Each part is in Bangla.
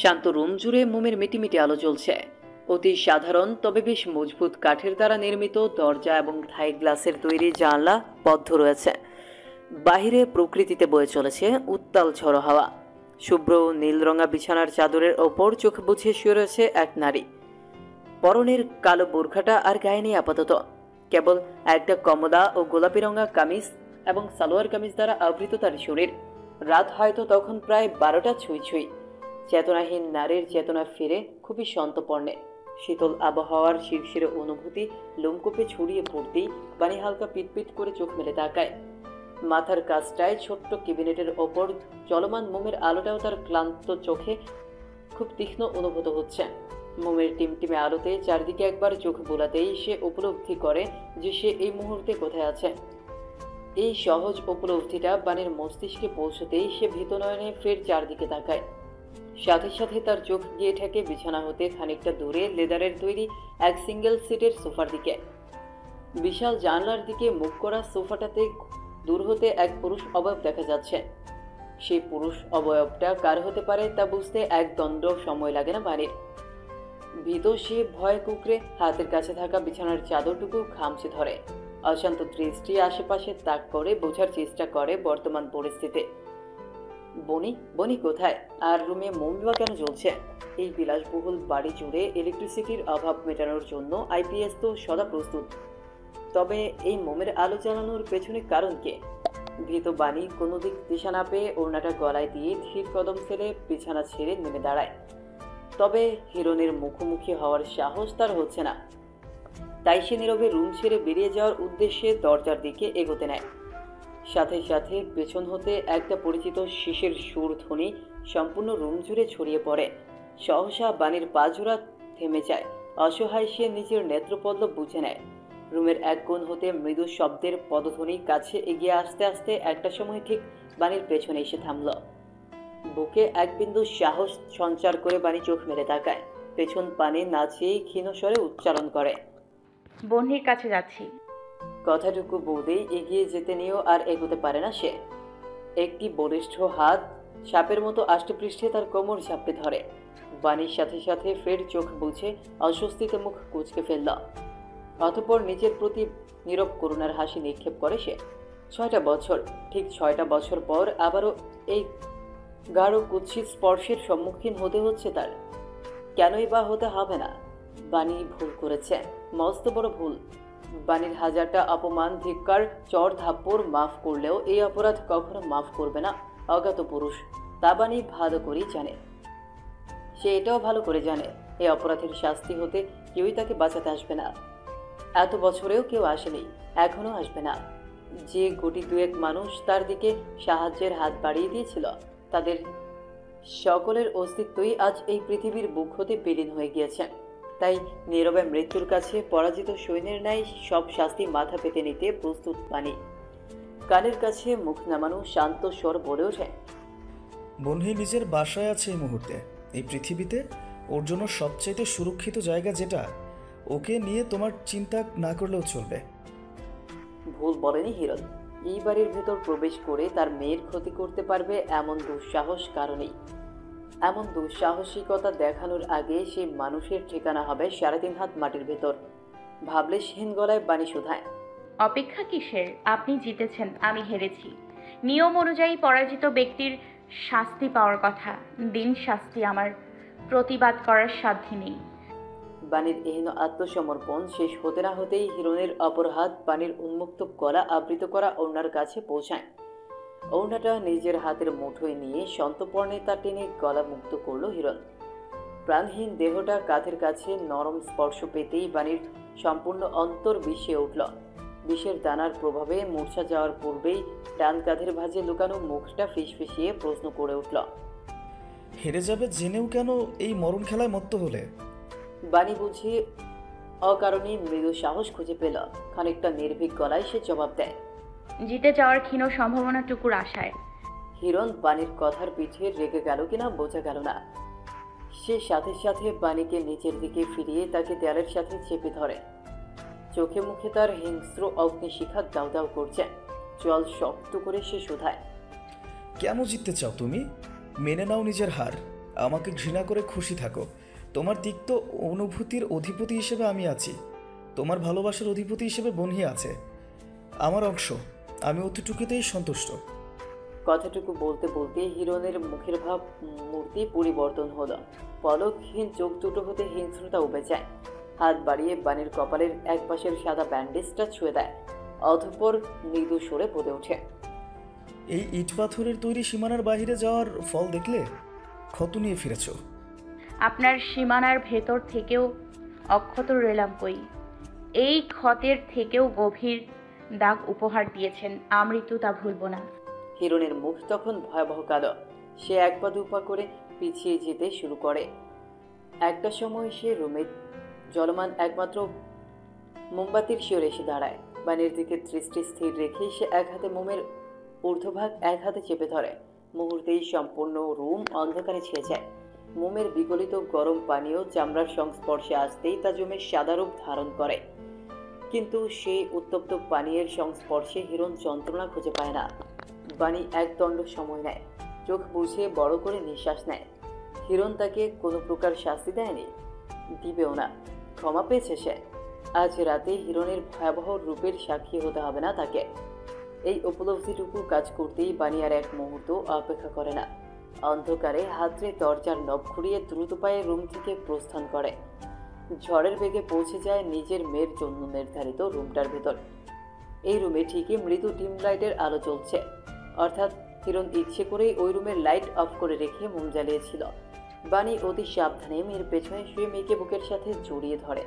শান্ত রুম জুড়ে মোমের মিটিমিটি আলো জ্বলছে। অতি সাধারণ তবে বেশ মজবুত কাঠের দ্বারা নির্মিত দরজা এবং থাই গ্লাসের তৈরি জানলা বদ্ধ রয়েছে। বাহিরে প্রকৃতিতে বয়ে চলেছে উত্তাল ঝড়ো হাওয়া। শুভ্র নীল রঙা বিছানার চাদরের ওপর চোখ বুঝে শুয়ে রয়েছে এক নারী। পরনের কালো বোরখাটা আর গায়ে নেই আপাতত, কেবল একটা কমলা ও গোলাপি রঙা কামিজ এবং সালোয়ার কামিজ দ্বারা আবৃত তার শরীর। রাত হয়তো তখন প্রায় 12টা ছুঁই ছুঁই। চেতনাহীন নারীর চেতনা ফিরে খুবই সন্তর্পণে। শীতল আবহাওয়ার শিরশিরে অনুভূতি লোমকূপে ছড়িয়ে পড়তেই বানি হালকা পিটপিট করে চোখ মেলে তাকায়। মাথার কাছটায় ছোট্ট ক্যাবিনেটের ওপর চলমান মোমের আলোটাও তার ক্লান্ত চোখে খুব তীক্ষ্ণ অনুভূত হচ্ছে। মোমের টিমটিমে আলোতে চারদিকে একবার চোখ বোলাতেই সে উপলব্ধি করে যে সে এই মুহূর্তে কোথায় আছে। এই সহজ উপলব্ধিটা বাণীর মস্তিষ্কে পৌঁছতেই সে ভীত নয়নে ফের চারদিকে তাকায়। সাথে সাথে তার চোখ গিয়ে ঠেকে বিছানা হতে খানিকটা দূরে লেদারের তৈরি এক সিঙ্গেল সিটের সোফার দিকে। বিশাল জানলার দিকে মুখ করা সোফাটাতে দূর হতে এক পুরুষ অবয়ব দেখা যাচ্ছে। সেই পুরুষ অবয়বটা কার হতে পারে তা বুঝতে এক দণ্ড সময় লাগে না বাণীর। ভীত সে ভয় কুকড়ে হাতের কাছে থাকা বিছানার চাদরটুকু খামচে ধরে। অশান্ত দৃষ্টি আশেপাশে তাক করে বোঝার চেষ্টা করে বর্তমান পরিস্থিতি। বনি বনি কোথায়, আর রুমে মোম বা কেন জ্বলছে? এই বিলাসবহুল বাড়ি জুড়ে ইলেকট্রিসিটির অভাব মেটানোর জন্য আইপিএস তো সদা প্রস্তুত। তবে এই মোমের আলো জ্বালানোর পেছনে কারণ কে? ভীত বাণী কোনো দিক দিশা না পেয়ে ওড়নাটা গলায় দিয়ে ধীর কদম ফেলে বিছানা ছেড়ে নেমে দাঁড়ায়। তবে হিরণের মুখোমুখি হওয়ার সাহস তার হচ্ছে না। তাই সে নীরবে রুম ছেড়ে বেরিয়ে যাওয়ার উদ্দেশ্যে দরজার দিকে এগোতে নেয়। সাথে সাথে পেছন হতে একটা পরিচিত শিশের সুর ধ্বনি সম্পূর্ণ রুম জুড়ে ছড়িয়ে পড়ে। সহসা বাণীর পা জোড়া থেমে যায়। অসহায় সে নিজের নেত্রপল্লব বুঝে নেয়। রুমের এক কোণ হতে মৃদু শব্দের পদধ্বনি কাছে এগিয়ে আসতে আসতে একটা সময় ঠিক বাণীর পেছনে এসে থামল। বুকে এক বিন্দু সাহস সঞ্চার করে বাণী চোখ মেলে তাকায়। পেছন পানে নাচিয়েই ক্ষীণ স্বরে উচ্চারণ করে, বন্যির কাছে যাচ্ছি। কথাটুকু বলতেই এগিয়ে যেতে নিয়েও আর এগোতে পারে না সে। একটি বলিষ্ঠ হাত সাপের মতো আষ্টেপৃষ্ঠে তার কোমর ঝাপটে ধরে। বাণীর সাথে সাথে ফের চোখ বুঝে অস্বস্তিতে মুখ কুঁচকে ফেলল। অতঃপর নিজের প্রতি নীরব করুণার হাসি নিক্ষেপ করে সে। 6টা বছর, ঠিক 6টা বছর পর আবারও এই গাঢ় কুৎসিত স্পর্শের সম্মুখীন হতে হচ্ছে তার। কেনই বা হতে হবে না? বাণী ভুল করেছে, মস্ত বড় ভুল। বাণীর হাজারটা অপমান, ধিক্কার, চর থাপ্পড় মাফ করলেও এই অপরাধ কখনো মাফ করবে না অজ্ঞাত পুরুষ। তা বাণী ভালো করেই জানে। সে এটাও ভালো করে জানে এই অপরাধের শাস্তি হতে কেউই তাকে বাঁচাতে আসবে না। এত বছরেও কেউ আসেনি, এখনো আসবে না। যে গুটি দুয়েক মানুষ তার দিকে সাহায্যের হাত বাড়িয়ে দিয়েছিল, তাদের সকলের অস্তিত্বই আজ এই পৃথিবীর বুক হতে বিলীন হয়ে গিয়েছে। তাই নীরবে মৃত্যুর কাছে পরাজিত সৈন্যের ন্যায় সব শাস্তি মাথা পেতে নিতে প্রস্তুত বাণী। কানের কাছে মুখ নামানো শান্ত স্বর বলে ওঠে, বনহি নিজের বাসায় আছে এই মুহূর্তে। এই পৃথিবীতে ওর জন্য সবচাইতে সুরক্ষিত জায়গা যেটা, ওকে নিয়ে তোমার চিন্তা না করলেও চলবে। ভুল বলেনি হিরণ। এই বাড়ির ভেতর প্রবেশ করে তার মেয়ের ক্ষতি করতে পারবে এমন দুঃসাহস কারণেই। এমন দুঃসাহসিকতা দেখানোর আগে সেই মানুষের ঠিকানা হবে 3.5 হাত মাটির ভেতর। ভাবলে হীন গলায় বাণী শুধায়, অপেক্ষা কিসের? আপনি জিতেছেন, আমি হেরেছি। নিয়ম অনুযায়ী পরাজিত ব্যক্তির শাস্তি পাওয়ার কথা। দিন শাস্তি, আমার প্রতিবাদ করার সাধ্য নেই। বাণীর এহেন আত্মসমর্পণ শেষ হতে না হতেই হিরণের অপর হাত বাণীর উন্মুক্ত গলা আবৃত করা ওড়নার কাছে পৌঁছায়। ওড়নাটা নিজের হাতের মুঠোয় নিয়ে সন্তর্পণে তা টেনে গলা মুক্ত করল হিরণ। প্রাণহীন দেহটা কাঁধের কাছে নরম স্পর্শ পেতেই বাণীর সম্পূর্ণ অন্তর বিষিয়ে উঠল। বিষের দানার প্রভাবে মূর্ছা যাওয়ার পূর্বেই ডান কাঁধের ভাঁজে লুকানো মুখটা ফিসফিসিয়ে প্রশ্ন করে উঠল, হেরে যাবে জেনেও কেন এই মরণ খেলায় মত্ত হলে? বাণী বুঝি অকারণে মৃদু সাহস খুঁজে পেল। খানিকটা নির্ভীক গলায় সে জবাব দেয়, জিতে যাওয়ার ক্ষীণ সম্ভাবনাটুকুর আশায়। হিরণ বাণীর কথার পিঠে রেগে গেল কিনা বোঝা গেল না। সে সাথে সাথে বাণীকে নিচের দিকে ফিরিয়ে তাকে দেয়ালের সাথে চেপে ধরে। চোখে মুখে তার হিংস্র অগ্নিশিখা দাউ দাউ করছে। জল শক্ত করে সে শোধায়, কেন জিততে চাও তুমি? মেনে নাও নিজের হার। আমাকে ঘৃণা করে খুশি থাকো। তোমার তিক্ত অনুভূতির অধিপতি হিসেবে আমি আছি, তোমার ভালোবাসার অধিপতি হিসেবে বনহি আছে, আমার অংশ। আমি অতটুকুতেই সন্তুষ্ট। কথাটুকু বলতে বলতে হিরণের মুখের ভাব মূর্তি পরিবর্তন হলো। পলকহীন চোখ দুটো হতে হিংস্রতা উবে যায়। হাত বাড়িয়ে বাণীর কপালের এক পাশের সাদা ব্যান্ডেজটা ছুঁয়ে দেয়। অতঃপর মৃদু সরে বলে ওঠে, এই ইট পাথরের তৈরি সীমানার বাইরে যাওয়ার ফল দেখলে? ক্ষত নিয়ে ফিরেছ। আপনার সীমানার ভেতর থেকেও অক্ষত রইলাম কই। এই ক্ষতের থেকেও গভীর দাগ উপহার দিয়েছেন, আমৃত্যু তা ভুলব না। হিরণের মুখ তখন ভয়াবহ কালো। সে এক পা দুপা করে পিছিয়ে যেতে শুরু করে। একটা সময় সে রুমে জ্বলমান একমাত্র মোমবাতির শিওরে এসে দাঁড়ায়। বাণীর দিকে দৃষ্টি স্থির রেখে সে এক হাতে মোমের ঊর্ধ্বভাগ এক হাতে চেপে ধরে। মুহূর্তেই সম্পূর্ণ রুম অন্ধকারে ছেয়ে যায়। মোমের বিগলিত গরম পানীয় চামড়ার সংস্পর্শে আসতেই তা জমে সাদা রূপ ধারণ করে। কিন্তু সেই উত্তপ্ত পানীয়ের সংস্পর্শে হিরণ যন্ত্রণা খুঁজে পায় না। বাণী এক দণ্ড সময় নেয়, চোখ বুঝে বড় করে নিঃশ্বাস নেয়। হিরণ তাকে কোনো প্রকার শাস্তি দেয়নি, দিবেও না। ক্ষমা পেয়েছে সে। আজ রাতে হিরণের ভয়াবহ রূপের সাক্ষী হতে হবে না তাকে। এই উপলব্ধিটুকু কাজ করতেই বাণী আর এক মুহূর্ত অপেক্ষা করে না। অন্ধকারে হাতড়ে দরজার নব ঘুরিয়ে দ্রুত পায়ে রুম থেকে প্রস্থান করে। ঝড়ের বেগে পৌঁছে যায় নিজের মেয়ের জন্য নির্ধারিত রুমটার ভেতর। এই রুমে ঠিকই মৃদু ডিম লাইটের আলো জ্বলছে, অর্থাৎ হিরণ ইচ্ছে করেই ওই রুমের লাইট অফ করে রেখে মোম জ্বালিয়েছিল। বাণী অতি সাবধানে মেয়ের পেছনে শুয়ে মেয়েকে বুকের সাথে জড়িয়ে ধরে।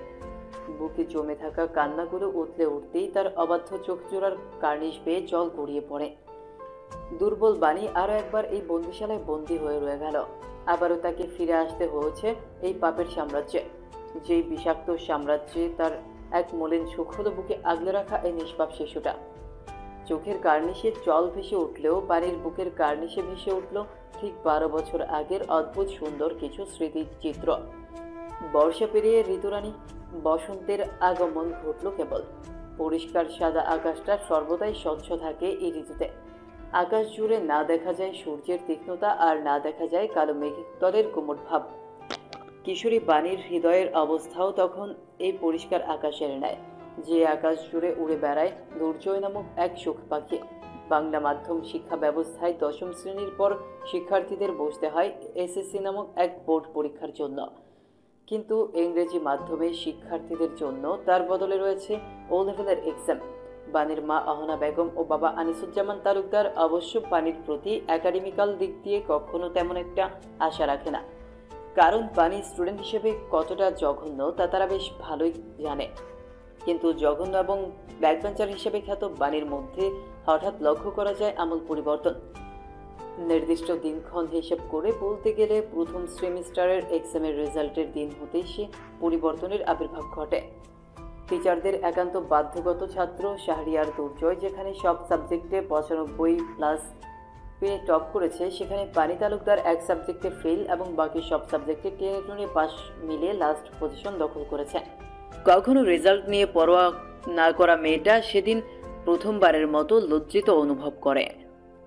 বুকে জমে থাকা কান্নাগুলো উতলে উঠতেই তার অবাধ্য চোখ জোড়ার কার্নিশ বেয়ে জল গড়িয়ে পড়ে। দুর্বল বাণী আরও একবার এই বন্দিশালায় বন্দী হয়ে রয়ে গেল। আবারও তাকে ফিরে আসতে হয়েছে এই পাপের সাম্রাজ্যে, যেই বিষাক্ত সাম্রাজ্যে তার এক মলিন চোখ হলো বুকে আগলে রাখা এই নিষ্পাপ শিশুটা। চোখের কার্নিশে জল ভেসে উঠলেও বাণীর বুকের কার্নিশে ভেসে উঠল ঠিক 12 বছর আগের অদ্ভুত সুন্দর কিছু স্মৃতিচিত্র। বর্ষা পেরিয়ে ঋতুরানী বসন্তের আগমন ঘটল কেবল। পরিষ্কার সাদা আকাশটা সর্বদাই স্বচ্ছ থাকে এই ঋতুতে। আকাশ জুড়ে না দেখা যায় সূর্যের তীক্ষ্ণতা, আর না দেখা যায় কালো মেঘতলের গুমট ভাব। কিশোরী বাণীর হৃদয়ের অবস্থাও তখন এই পরিষ্কার আকাশের ন্যায়, যে আকাশ জুড়ে উড়ে বেড়ায় দুর্জয় নামক এক সুখ পাখি। বাংলা মাধ্যম শিক্ষা ব্যবস্থায় 10ম শ্রেণীর পর শিক্ষার্থীদের বসতে হয় এসএসসি নামক এক বোর্ড পরীক্ষার জন্য, কিন্তু ইংরেজি মাধ্যমে শিক্ষার্থীদের জন্য তার বদলে রয়েছে ও লেভেলের এক্সাম। বাণীর মা অহনা বেগম ও বাবা আনিসুজ্জামান তালুকদার অবশ্য বাণীর প্রতি একাডেমিক্যাল দিক দিয়ে কখনো তেমন একটা আশা রাখে না, কারণ বাণী স্টুডেন্ট হিসেবে কতটা জঘন্য তা তারা বেশ ভালোই জানে। কিন্তু জঘন্য এবং ব্যাকবেঞ্চার হিসেবে খ্যাত বাণীর মধ্যে হঠাৎ লক্ষ্য করা যায় আমূল পরিবর্তন। নির্দিষ্ট দিনক্ষণ হিসেব করে বলতে গেলে প্রথম সেমিস্টারের এক্সামের রেজাল্টের দিন হতেই সে পরিবর্তনের আবির্ভাব ঘটে। টিচারদের একান্ত বাধ্যগত ছাত্র শাহরিয়ার দুর্জয় যেখানে সব সাবজেক্টে 95+ পেয়ে টপ করেছে, সেখানে বাণী তালুকদার এক সাবজেক্টে ফেল এবং বাকি সব সাবজেক্টে টেনে টুনে পাস মিলিয়ে লাস্ট পজিশন দখল করেছে। কখনো রেজাল্ট নিয়ে পরোয়া না করা মেয়েটা সেদিন প্রথমবারের মতো লজ্জিত অনুভব করে।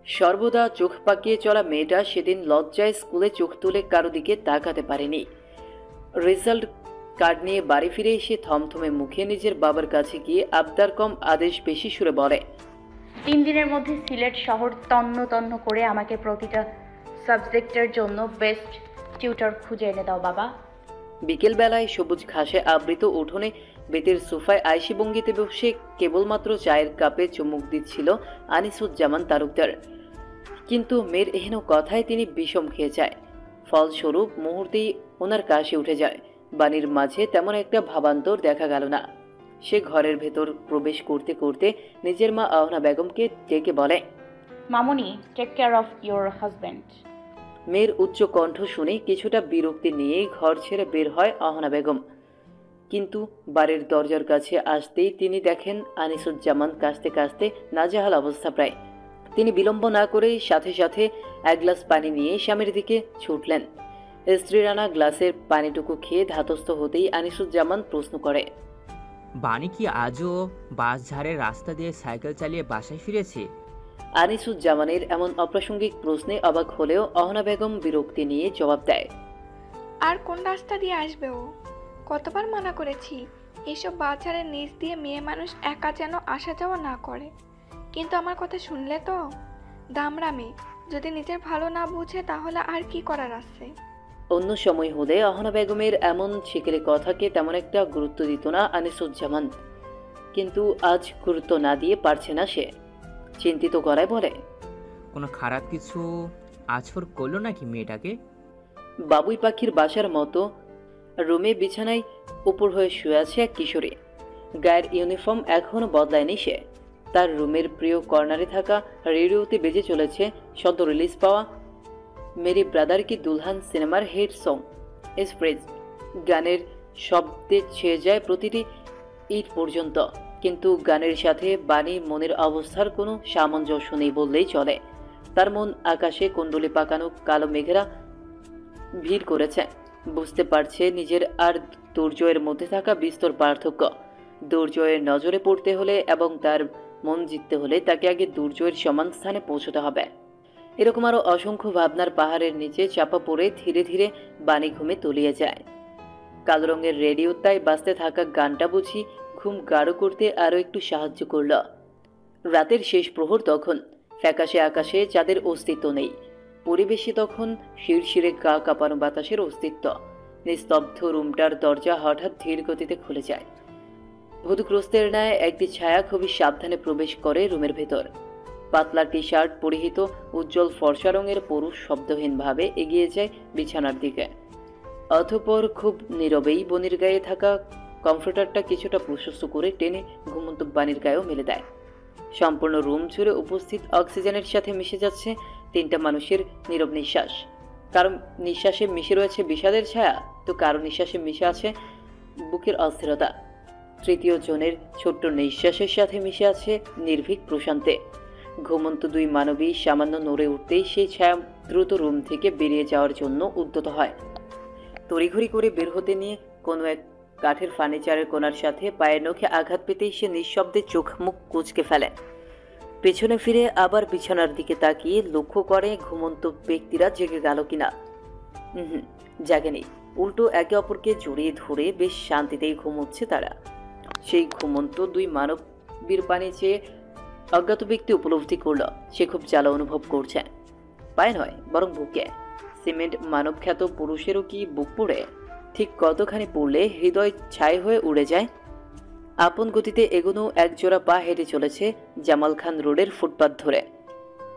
সর্বদা চোখ পাকিয়ে চলা মেয়েটা সেদিন লজ্জায় স্কুলে চোখ তুলে কারো দিকে তাকাতে পারেনি। রেজাল্ট কার্ড নিয়ে বাড়ি ফিরে এসে থমথমে মুখে নিজের বাবার কাছে গিয়ে আবদার কম আদেশ বেশি সুরে বলে, 3 দিনের মধ্যে সিলেট শহর তন্ন তন্ন করে আমাকে প্রতিটা সাবজেক্টের জন্য বেস্ট টিউটর খুঁজে এনে দাও বাবা। বিকেলবেলায় সবুজ ঘাসে আবৃত উঠোনে বেতের সোফায় আয়সী ভঙ্গিতে বসে কেবলমাত্র চায়ের কাপে চুমুক দিচ্ছিল আনিসুজ্জামান তালুকদার। কিন্তু মেয়ের এহেন কথায় তিনি বিষম খেয়ে যায়। ফলস্বরূপ মুহূর্তেই ওনার কাশি উঠে যায়। বাণীর মাঝে তেমন একটা ভাবান্তর দেখা গেল না। সে ঘরের ভেতর প্রবেশ করতে করতে নিজের মা অহনা বেগমকে ডেকে বলে, মামুনি, take care of your husband. মেয়ের উচ্চ কণ্ঠ শুনে কিছুটা বিরক্তি নিয়েই ঘর ছেড়ে বের হয় অহনা বেগম। কিন্তু বাড়ির দরজার কাছে আসতেই তিনি দেখেন আনিসুজ্জামান কাশতে কাশতে নাজেহাল অবস্থা প্রায়। তিনি বিলম্ব না করেই সাথে সাথে এক গ্লাস পানি নিয়ে স্বামীর দিকে ছুটলেন। স্ত্রীর আনা গ্লাসের পানিটুকু খেয়ে ধাতস্থ হতেই আনিসুজ্জামান প্রশ্ন করে, বাণী কি আজও বাঁশঝাড়ের রাস্তা দিয়ে সাইকেল চালিয়ে বাসায় ফিরেছে? আনিসুজ্জামানের এমন অপ্রাসঙ্গিক প্রশ্নে অবাক হলেও অহনা বেগম বিরক্তি নিয়ে জবাব দেয়, আর কোন রাস্তা দিয়ে আসবে ও? কতবার মানা করেছি এইসব বাজারের নিচ দিয়ে মেয়ে মানুষ একা যেন আসা যাওয়া না করে, কিন্তু আমার কথা শুনলে তো। দামড়া মেয়ে, যদি নিজের ভালো না বুঝে তাহলে আর কি করার আছে। অন্য সময় হলে অহনা বেগমের এমন ছিকেরে কথাকে তেমন একটা গুরুত্ব দিত না আনিসুজ্জামান, কিন্তু আজ গুরুত্ব না দিয়ে পারছে না সে। চিন্তিত গলায় বলে, কোনো খারাপ কিছু আছর করলো নাকি মেয়েটাকে? বাবুই পাখির বাসার মতো রুমে বিছানায় উপর হয়ে শুয়ে আছে এক কিশোরী। গায়ের ইউনিফর্ম এখনো বদলায়নি সে। তার রুমের প্রিয় কর্নারে থাকা রেডিওতে বেজে চলেছে সদ্য রিলিজ পাওয়া মেরি ব্রাদার কি দুলহান সিনেমার হিট সং এক্সপ্রেস। গানের শব্দে ছেয়ে যায় প্রতিটি ইট পর্যন্ত, কিন্তু গানের সাথে বাণী মনের অবস্থার কোনো সামঞ্জস্য নেই বললেই চলে। তার মন আকাশে কুণ্ডলি পাকানো কালো মেঘেরা ভিড় করেছে। বুঝতে পারছে নিজের আর দুর্জয়ের মধ্যে থাকা বিস্তর পার্থক্য। দুর্জয়ের নজরে পড়তে হলে এবং তার মন জিততে হলে তাকে আগে দুর্জয়ের সমান স্থানে পৌঁছতে হবে। এরকম আরও অসংখ্য ভাবনার পাহাড়ের নিচে চাপা পড়ে ধীরে ধীরে বাণী ঘুমে তলিয়ে যায়। কালো রঙের রেডিও তাই বাজতে থাকা গানটা বুঝি ঘুম গাঢ় করতে আরও একটু সাহায্য করল। রাতের শেষ প্রহর তখন। ফ্যাকাশে আকাশে চাঁদের অস্তিত্ব নেই। পরিবেশে তখন শিরশিরে গা কাঁপানো বাতাসের অস্তিত্ব। নিস্তব্ধ রুমটার দরজা হঠাৎ ধীর গতিতে খুলে যায়। ভূতগ্রস্তের ন্যায় একটি ছায়া খুবই সাবধানে প্রবেশ করে রুমের ভেতর। পাতলা টি শার্ট পরিহিত উজ্জ্বল ফর্সা রঙের পুরুষ শব্দহীনভাবে এগিয়ে যায় বিছানার দিকে। অতঃপর খুব নীরবেই বনির গায়ে থাকা কমফোর্টারটা কিছুটা প্রশস্ত করে টেনে ঘুমন্ত বাণীর গায়েও মেলে দেয়। সম্পূর্ণ রুম জুড়ে উপস্থিত অক্সিজেনের সাথে মিশে যাচ্ছে তিনটা মানুষের নীরব নিঃশ্বাস। কারো নিঃশ্বাসে মিশে রয়েছে বিষাদের ছায়া, তো কারো নিঃশ্বাসে মিশে আছে বুকের অস্থিরতা। তৃতীয় জনের ছোট্ট নিঃশ্বাসের সাথে মিশে আছে নির্ভীক প্রশান্তে। ঘুমন্ত দুই মানবী সামান্য নড়ে উঠতেই সেই ছায়া দ্রুত রুম থেকে বেরিয়ে যাওয়ার জন্য উদ্যত হয়। তড়িঘড়ি করে বের হতে নিয়ে কোনো এক কাঠের ফার্নিচারের কোণার সাথে পায়ের নখে আঘাত পেতেই সে নিঃশব্দে চোখ মুখ কুঁচকে ফেলে। পেছনে ফিরে আবার বিছানার দিকে তাকিয়ে লক্ষ্য করে ঘুমন্ত ব্যক্তিরা জেগে গেল কিনা। জাগেনি, উল্টো একে অপরকে জড়িয়ে ধরে বেশ শান্তিতেই ঘুমোচ্ছে তারা। সেই ঘুমন্ত দুই মানবীর পানে চেয়ে অজ্ঞাত ব্যক্তি উপলব্ধি করল সে খুব জ্বালা অনুভব করছে। পায়ে নয়, বরং বুকে। সিমেন্ট মানবখ্যাত পুরুষেরও কি বুক পড়ে? ঠিক কতখানি পড়লে হৃদয় ছাই হয়ে উড়ে যায়। আপন গতিতে এগোনো একজোড়া পা হেঁটে চলেছে জামাল খান রোডের ফুটপাত ধরে।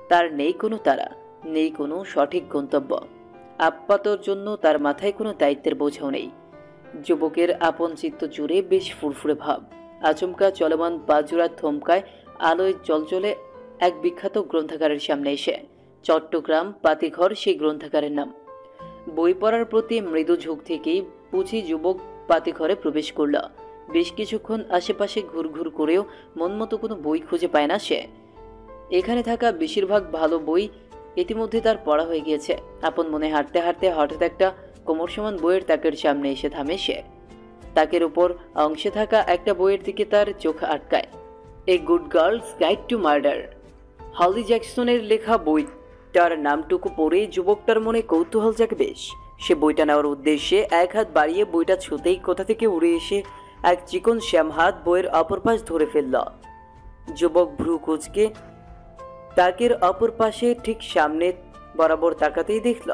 তার নেই কোনো তারা, নেই কোনো সঠিক গন্তব্য। আপাতর জন্য তার মাথায় কোনো দায়িত্বের বোঝাও নেই। যুবকের আপন চিত্ত জুড়ে বেশ ফুরফুরে ভাব। আচমকা চলমান পা জোড়া থমকায় আলোয় চলচলে এক বিখ্যাত গ্রন্থাগারের সামনে এসে। চট্টগ্রাম পাতিঘর সেই গ্রন্থাগারের নাম। বই পড়ার প্রতি মৃদু ঝোঁক থেকেই পুঁছি যুবক পাতিঘরে প্রবেশ করল। বেশ কিছুক্ষণ আশেপাশে ঘুরঘুর করেও মন মতো কোনো বই খুঁজে পায় না সে। এখানে থাকা বেশিরভাগ ভালো বই ইতিমধ্যে তার পড়া হয়ে গিয়েছে। আপন মনে হাঁটতে হাঁটতে হঠাৎ একটা কোমর সমান বইয়ের তাকের সামনে এসে থামে সে। তাকের উপর অংশে থাকা একটা বইয়ের দিকে তার চোখ আটকায়। A good girls guide to murder, Holly জ্যাকসনের লেখা বইটার নামটুকু পড়ে যুবকটার মনে কৌতূহল জাগে বেশ। সে বইটা নেওয়ার উদ্দেশ্যে এক হাত বাড়িয়ে বইটা ছুঁতেই কোথা থেকে উড়ে এসে এক চিকন শ্যাম হাত বইয়ের অপর পাশ ধরে ফেলল। যুবক ভ্রু কুঁচকে তাকের অপর পাশে ঠিক সামনে বরাবর তাকাতেই দেখল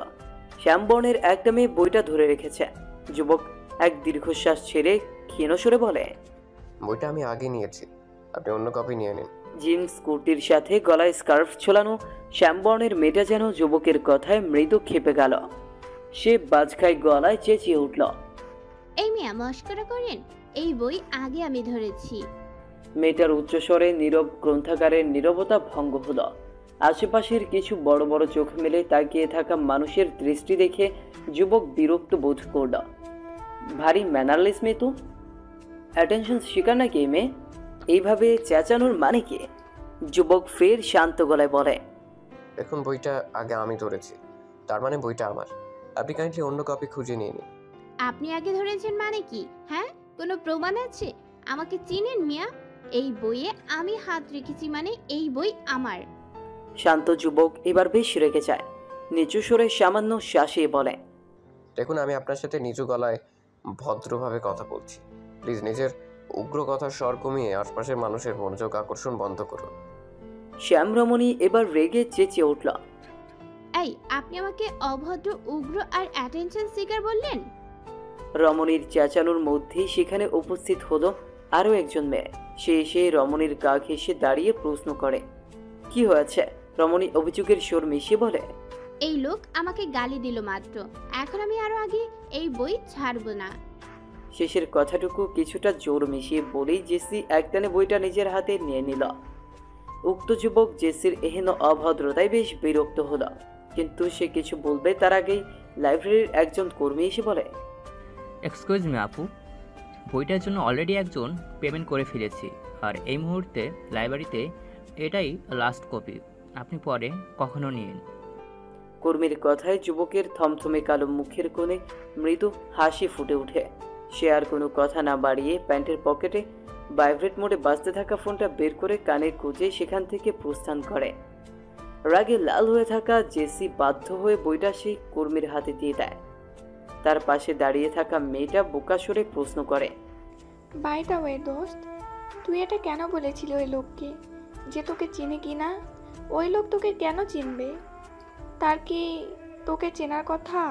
শ্যামবর্ণের একটা মেয়ে বইটা ধরে রেখেছে। যুবক এক দীর্ঘশ্বাস ছেড়ে ক্ষীণ স্বরে বলে, বইটা আমি আগে নিয়েছি, আপনি অন্য কপি নিয়ে নিন। জিন্স কুর্তির সাথে গলায় স্কার্ফ ঝোলানো শ্যামবর্ণের মেয়েটা যেন যুবকের কথায় মৃদু ক্ষেপে গেল। সে বাজখাই গলায় চেঁচিয়ে উঠল, এই মিয়া মস্করা করেন, এই বই আগে আমি ধরেছি। মেয়েটার উচ্চস্বরে নীরব গ্রন্থাগারের নীরবতা ভঙ্গ হলো। আশেপাশের কিছু বড় বড় চোখ মেলে তাকিয়ে থাকা মানুষের দৃষ্টি দেখে যুবক বিরক্ত বোধ করল। ভারী ম্যানারলেস মেয়ে তো। অ্যাটেনশন শিকার নাকি এই মেয়ে? এইভাবে চেঁচানোর মানে কি? যুবক ফের শান্ত গলায় বলে, দেখুন বইটা আগে আমি ধরেছি, তার মানে বইটা আমার। আপনি কাইন্ডলি অন্য কপি খুঁজে নিয়ে নিন। আপনি আগে ধরেছেন মানে কি? হ্যাঁ, কোনো প্রমাণ আছে? আমাকে চিনেন মিয়া? এই বইয়ে আমি হাত রেখেছি মানে এই বই আমার। শান্ত যুবক এবার বেশ রেগে যায়। নিচু স্বরে সামান্য শাসিয়ে বলে, দেখুন, আমি আপনার সাথে নিচু গলায় ভদ্রভাবে কথা বলছি। প্লিজ নিজের উগ্র কথার স্বর কমিয়ে আশপাশের মানুষের মনোযোগ আকর্ষণ বন্ধ করুন। শ্যাম রমণী এবার রেগে চেঁচিয়ে উঠল, এই আপনি আমাকে অভদ্র, উগ্র আর অ্যাটেনশন সিকার বললেন? রমণীর চেঁচানোর মধ্যেই সেখানে উপস্থিত হলো আরও একজন মেয়ে। সে এসে রমণীর গা ঘেঁষে দাঁড়িয়ে প্রশ্ন করে, কি হয়েছে? রমণী অভিযোগের সুর মিশিয়ে বলে, এই লোক আমাকে গালি দিল মাত্র, এখন আমি আরো আগে এই বই ছাড়বো না। শেষের কথাটুকু কিছুটা জোর মিশিয়ে বলেই জেসি একটানে বইটা নিজের হাতে নিয়ে নিল। উক্ত যুবক জেসির এহেন অভদ্রতায় বেশ বিরক্ত হলো, কিন্তু সে কিছু বলবে তার আগেই লাইব্রেরির একজন কর্মী এসে বলে, এক্সকিউজ মি আপু, বইটার জন্য অলরেডি একজন পেমেন্ট করে ফেলেছি, আর এই মুহূর্তে লাইব্রেরিতে এটাই লাস্ট কপি, আপনি পরে কখনো নিন। কর্মীর কথায় যুবকের থমথমে কালো মুখের কোণে মৃদু হাসি ফুটে ওঠে। সে আর কোনো কথা না বাড়িয়ে প্যান্টের পকেটে ভাইব্রেট মোডে বাজতে থাকা ফোনটা বের করে কানে গুঁজে সেখান থেকে প্রস্থান করে। রাগে লাল হয়ে থাকা জেসি বাধ্য হয়ে বইটা সেই কর্মীর হাতে দিয়ে দেয়। তার পাশে দাঁড়িয়ে থাকা মেয়েটা বোকা সরে প্রশ্ন করে, বাই দ্য ওয়ে দোস্ত, তুই এটা কেন বলেছিলি ওই লোককে যে তোকে চিনে কি না? ওই লোক তোকে কেন চিনবে? তার কি তোকে চেনার কথা?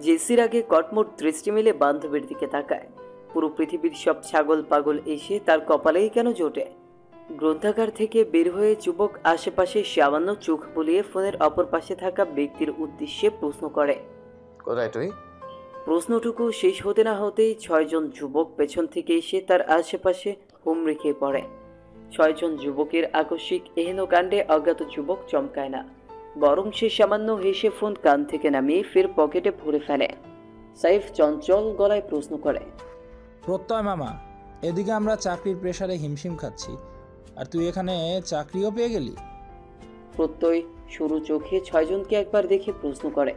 জেসির আগে কটমট দৃষ্টি মেলে বান্ধবীর দিকে তাকায়। পুরো পৃথিবীর সব ছাগল পাগল এসে তার কপালেই কেন জোটে? গ্রন্থাগার থেকে বের হয়ে যুবক আশেপাশে সামান্য চোখ বুলিয়ে ফোনের অপর পাশে থাকা ব্যক্তির উদ্দেশ্যে প্রশ্ন করে, কোথায় তুই? প্রশ্নটুকু শেষ হতে না হতেই 6 জন যুবক পেছন থেকে এসে তার আশেপাশে হুমড়ি খেয়ে পড়ে। 6 জন যুবকের আকস্মিক এহেন কাণ্ডে অজ্ঞাত যুবক চমকায় না, বরং সে সামান্য হেসে ফোন কান থেকে নামিয়ে ফের পকেটে ভরে ফেলে। সাইফ চঞ্চল গলায় প্রশ্ন করে, প্রত্যয় মামা, এদিকে আমরা চাকরির প্রেসারে হিমশিম খাচ্ছি, আর তুই এখানে চাকরিও পেয়ে গেলি? প্রত্যয় সরু চোখে 6 জনকে একবার দেখে প্রশ্ন করে,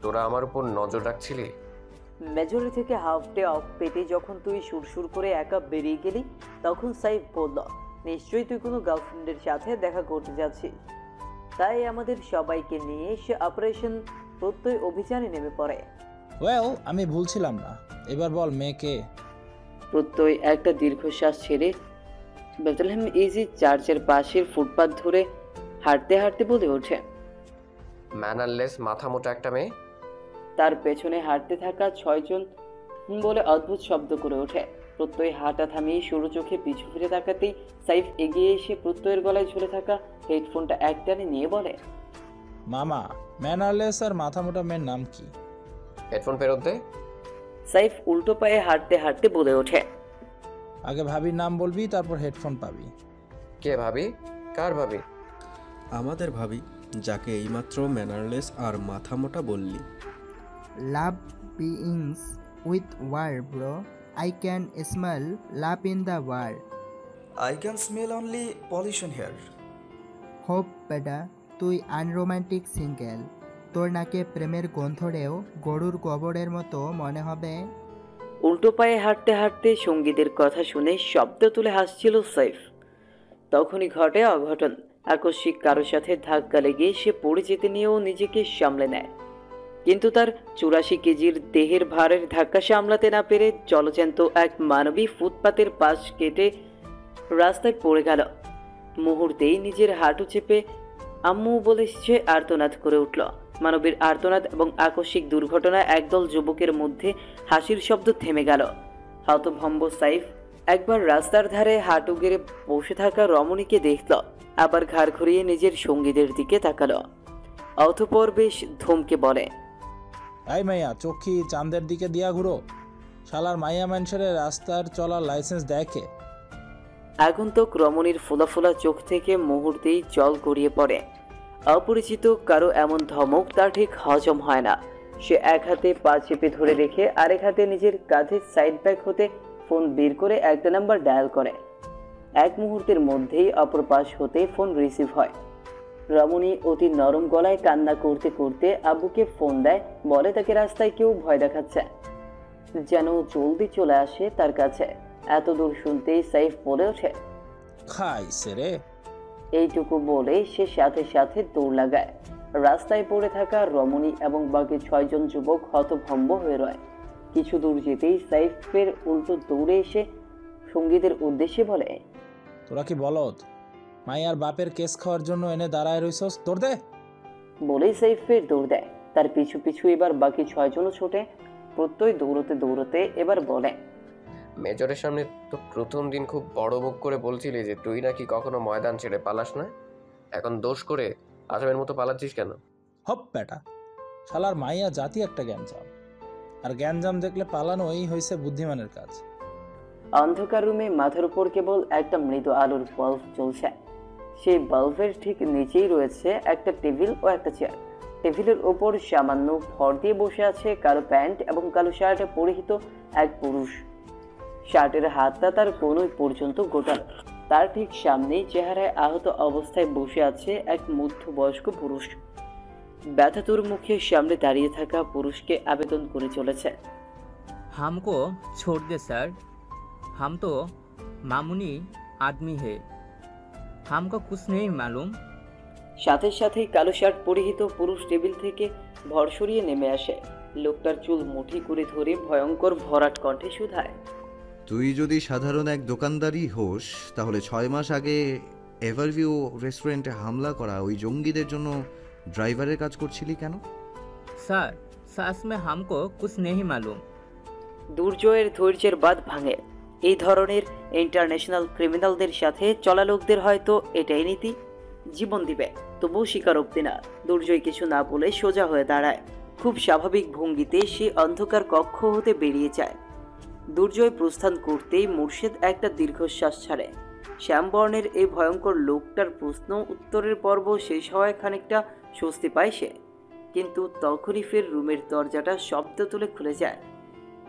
তোরা আমার উপর নজর রাখছিলি? মেজরি থেকে হাফ ডে অফ পেতে যখন তুই সুরসুর করে একা বেরিয়ে গেলি, তখন সাইফ বলল, নিশ্চয়ই তুই কোনো গার্লফ্রেন্ডের সাথে দেখা করতে যাচ্ছিস। তাই আমাদের সবাইকে নিয়ে সে অপারেশন প্রত্যয় অভিযানে নেমে পড়ে। ওয়েল, আমি ভুলছিলাম না। এবার বল, মেয়েকে? প্রত্যয় একটা দীর্ঘশ্বাস ছেড়ে বেথলেহেম ইজি চার্চের পাশের ফুটপাত ধরে হাঁটতে হাঁটতে বলে ওঠে, ম্যানারলেস মাথা মোটা একটা মেয়ে। তার পেছনে হাঁটতে থাকা 6 জন বলে অদ্ভুত শব্দ করে ওঠে। প্রত্যয় হাঁটা থামিয়ে সরু চোখে পিছু ফিরে তাকাতেই সাইফ এগিয়ে এসে প্রত্যয়ের গলায় ঝুলে থাকা হেডফোনটা একটানে নিয়ে বলে, মামা, ম্যানারলেস আর মাথা মোটা মেয়ের নাম কি? হেডফোন ফেরত দে। সাইফ উল্টো পায়ে হাঁটতে হাঁটতে বলে ওঠে, আগে ভাবির নাম বলবি, তারপর হেডফোন পাবি। কে ভাবি? কার ভাবি? আমাদের ভাবি, যাকে এইমাত্র ম্যানারলেস আর মাথা মোটা বললি। Love beings with war, bro. I can smell love in the war. I can smell only pollution here. Hope বেটা, তুই আনরোমান্টিক সিঙ্গেল। তোর নাকে প্রেমের গন্ধরেও গরুর গোবরের মতো মনে হবে। উল্টো পায়ে হাঁটতে হাঁটতে সঙ্গীদের কথা শুনে শব্দ তুলে হাসছিল সাইফ। তখনই ঘটে অঘটন। আকস্মিক কারোর সাথে ধাক্কা লেগে সে পড়ে যেতে নিয়েও নিজেকে সামলে নেয়, কিন্তু তার 84 কেজির দেহের ভারের ধাক্কা সামলাতে না পেরে জলজ্যান্ত এক মানবী ফুটপাতের পাশ কেটে রাস্তায় পড়ে গেল। মুহূর্তেই নিজের হাঁটু চেপে আম্মু বলে সে আর্তনাদ করে উঠল। মানবীর আর্তনাদ এবং আকস্মিক দুর্ঘটনায় একদল যুবকের মধ্যে হাসির শব্দ থেমে গেল। হতভম্ব সাইফ একবার রাস্তার ধারে হাঁটু গেড়ে বসে থাকা রমণীকে দেখল, আবার ঘাড় ঘুরিয়ে নিজের সঙ্গীদের দিকে তাকালো। অতঃপর বেশ ধমকে বলে, এই মাইয়া, চোখি চাঁদের দিকে দিয়া ঘুরো। শালার মাইয়া মানুষের রাস্তার চলার লাইসেন্স দেখে। আগন্তুক রমণীর ফোলা ফোলা চোখ থেকে মুহূর্তেই জল গড়িয়ে পড়ে। অপরিচিত কারো এমন ধমক তার ঠিক হজম হয় না। সে এক হাতে পা চেপে ধরে রেখে আরেক হাতে নিজের কাঁধের সাইড ব্যাগ হতে ফোন বের করে একটা নাম্বার ডায়াল করে। এক মুহূর্তের মধ্যেই অপর পাশ হতে ফোন রিসিভ হয়। রমণী অতি নরম গলায় কান্না করতে করতে আব্বুকে ফোন দেয়, বলে তাকে রাস্তায় কেউ ভয় দেখাচ্ছে, যেন জলদি চলে আসে তার কাছে। এত দূর শুনতেই সাইফ বলে ওঠে, খাইছে রে। এইটুকু বলে সে সাথে সাথে দৌড় লাগায়। রাস্তায় পড়ে থাকা রমণী এবং বাকি 6 জন যুবক হতভম্ব হয়ে রয়। কিছু দূর যেতেই সাইফের উল্টো দৌড়ে এসে সঙ্গীদের উদ্দেশ্যে বলে, তোরা কি বলত? মাইয়ার বাপের কেস খাওয়ার জন্য এনে দাঁড়ায় রইছস, দৌড় দে। বলেই সাইফের দৌড় দেয়। তার পিছু পিছু এবার বাকি 6 জনও ছোটে। প্রত্যয় দৌড়তে দৌড়তে এবার বলে, মেজরের সামনে তো প্রথম দিন খুব বড় মুখ করে বলছিলি যে তুই নাকি কখনো ময়দান ছেড়ে পালাস না, এখন দোষ করে আসামের মতো পালাচ্ছিস কেন? হপ বেটা, শালার মাইয়া জাতি একটা গ্যাঞ্জাম, আর গ্যাঞ্জাম দেখলে পালানোই হয়েছে বুদ্ধিমানের কাজ। অন্ধকার রুমে মাথার উপর কেবল একটা মৃদু আলোর বাল্ব জ্বলছে। সেই বাল্বের ঠিক নিচেই রয়েছে একটা টেবিল ও একটা চেয়ার। টেবিলের ওপর সামান্য ভর দিয়ে বসে আছে কালো প্যান্ট এবং কালো শার্টে পরিহিত এক পুরুষ। শার্টের হাতটা তার কোনোই পর্যন্ত গোটানো। তার ঠিক সামনেই চেহারায় আহত অবস্থায় বসে আছে এক মধ্যবয়স্ক পুরুষ। ব্যথাতুর মুখে সামনে দাঁড়িয়ে থাকা পুরুষকে আবেদন করে চলেছে, हमको छोड़ दे सर, हम तो मामूली आदमी है, हमको कुछ नहीं मालूम। সাথে সাথেই কালো শার্ট পরিহিত পুরুষ টেবিল থেকে ভর সরিয়ে নেমে আসে। লোকটার চুল মুঠি করে ধরে ভয়ঙ্কর ভরাট কণ্ঠে শুধায়, তুই যদি সাধারণ এক দোকানদারই হোস তাহলে 6 মাস আগে এভারভিউ রেস্টুরেন্টে হামলা করা ওই জঙ্গিদের জন্য ড্রাইভারের কাজ করছিলি কেন? सर सच में हमको कुछ नहीं मालूम। দুর্জয়ের ধৈর্যের বাঁধ ভাঙে। এই ধরনের ইন্টারন্যাশনাল ক্রিমিনালদের সাথে চলা লোকদের হয়তো এটাই নীতি, জীবন দিবে তবুও স্বীকারোক্তি না। দুর্জয় কিছু না বলে সোজা হয়ে দাঁড়ায়। খুব স্বাভাবিক ভঙ্গিতে সে অন্ধকার কক্ষ হতে বেরিয়ে যায়। দুর্জয় প্রস্থান করতেই মুর্শেদ একটা দীর্ঘশ্বাস ছাড়ে। শ্যামবর্ণের এই ভয়ঙ্কর লোকটার প্রশ্ন উত্তরের পর্ব শেষ হওয়ায় খানিকটা স্বস্তি পায় সে। কিন্তু তখনই ফের রুমের দরজাটা শব্দ তুলে খুলে যায়।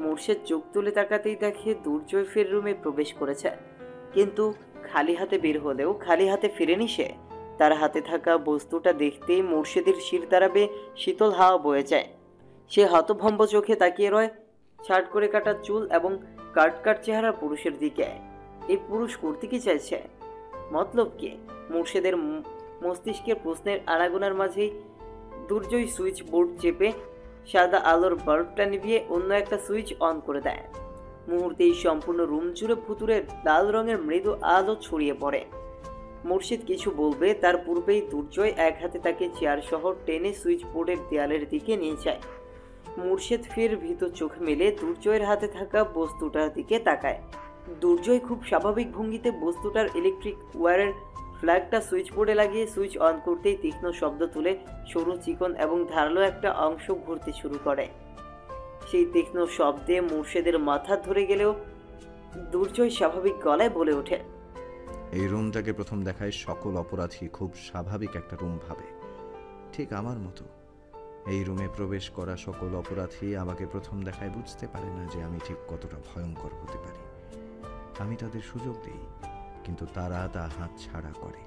মুর্শেদ চোখ তুলে তাকাতেই দেখে দুর্জয় ফের রুমে প্রবেশ করেছে, কিন্তু খালি হাতে বের হলেও খালি হাতে ফিরেনি সে। তার হাতে থাকা বস্তুটা দেখতেই মুর্শেদের শির দাঁড়াবে শীতল হাওয়া বয়ে যায়। সে হতভম্ব চোখে তাকিয়ে রয় ছাট করে কাটা চুল এবং কাটকাট চেহারা পুরুষের দিকে। এই পুরুষ করতে কি চাইছে, মতলব কি? মুর্শেদের মস্তিষ্কের প্রশ্নের আনাগোনার মাঝেই দুর্জয় সুইচ বোর্ড চেপে সাদা আলোর বাল্বটা নিভিয়ে অন্য একটা সুইচ অন করে দেয়। মুহূর্তেই সম্পূর্ণ রুম জুড়ে ভুতুরের লাল রঙের মৃদু আলো ছড়িয়ে পড়ে। মুর্শিদ কিছু বলবে তার পূর্বেই দুর্জয় এক হাতে তাকে চেয়ার সহ টেনে সুইচ বোর্ডের দেয়ালের দিকে নিয়ে যায়। মুর্শিদ ফের ভীত চোখ মেলে দুর্জয়ের হাতে থাকা বস্তুটার দিকে তাকায়। দুর্জয় খুব স্বাভাবিক ভঙ্গিতে বস্তুটার ইলেকট্রিক ওয়্যারের ফ্ল্যাগটা সুইচ বোর্ডে লাগিয়ে সুইচ অন করতেই তীক্ষ্ণ শব্দ তুলে সরু চিকন এবং ধারালো একটা অংশ ঘুরতে শুরু করে। সেই তীক্ষ্ণ শব্দে মুর্শেদের মাথা ধরে গেলেও দুর্জয় স্বাভাবিক গলায় বলে ওঠে, এই রুমটাকে প্রথম দেখায় সকল অপরাধী খুব স্বাভাবিক একটা রুম ভাবে, ঠিক আমার মতো। এই রুমে প্রবেশ করা সকল অপরাধী আমাকে প্রথম দেখায় বুঝতে পারে না যে আমি ঠিক কতটা ভয়ঙ্কর হতে পারি। আমি তাদের সুযোগ দিই, কিন্তু তারা তা হাতছাড়া করে।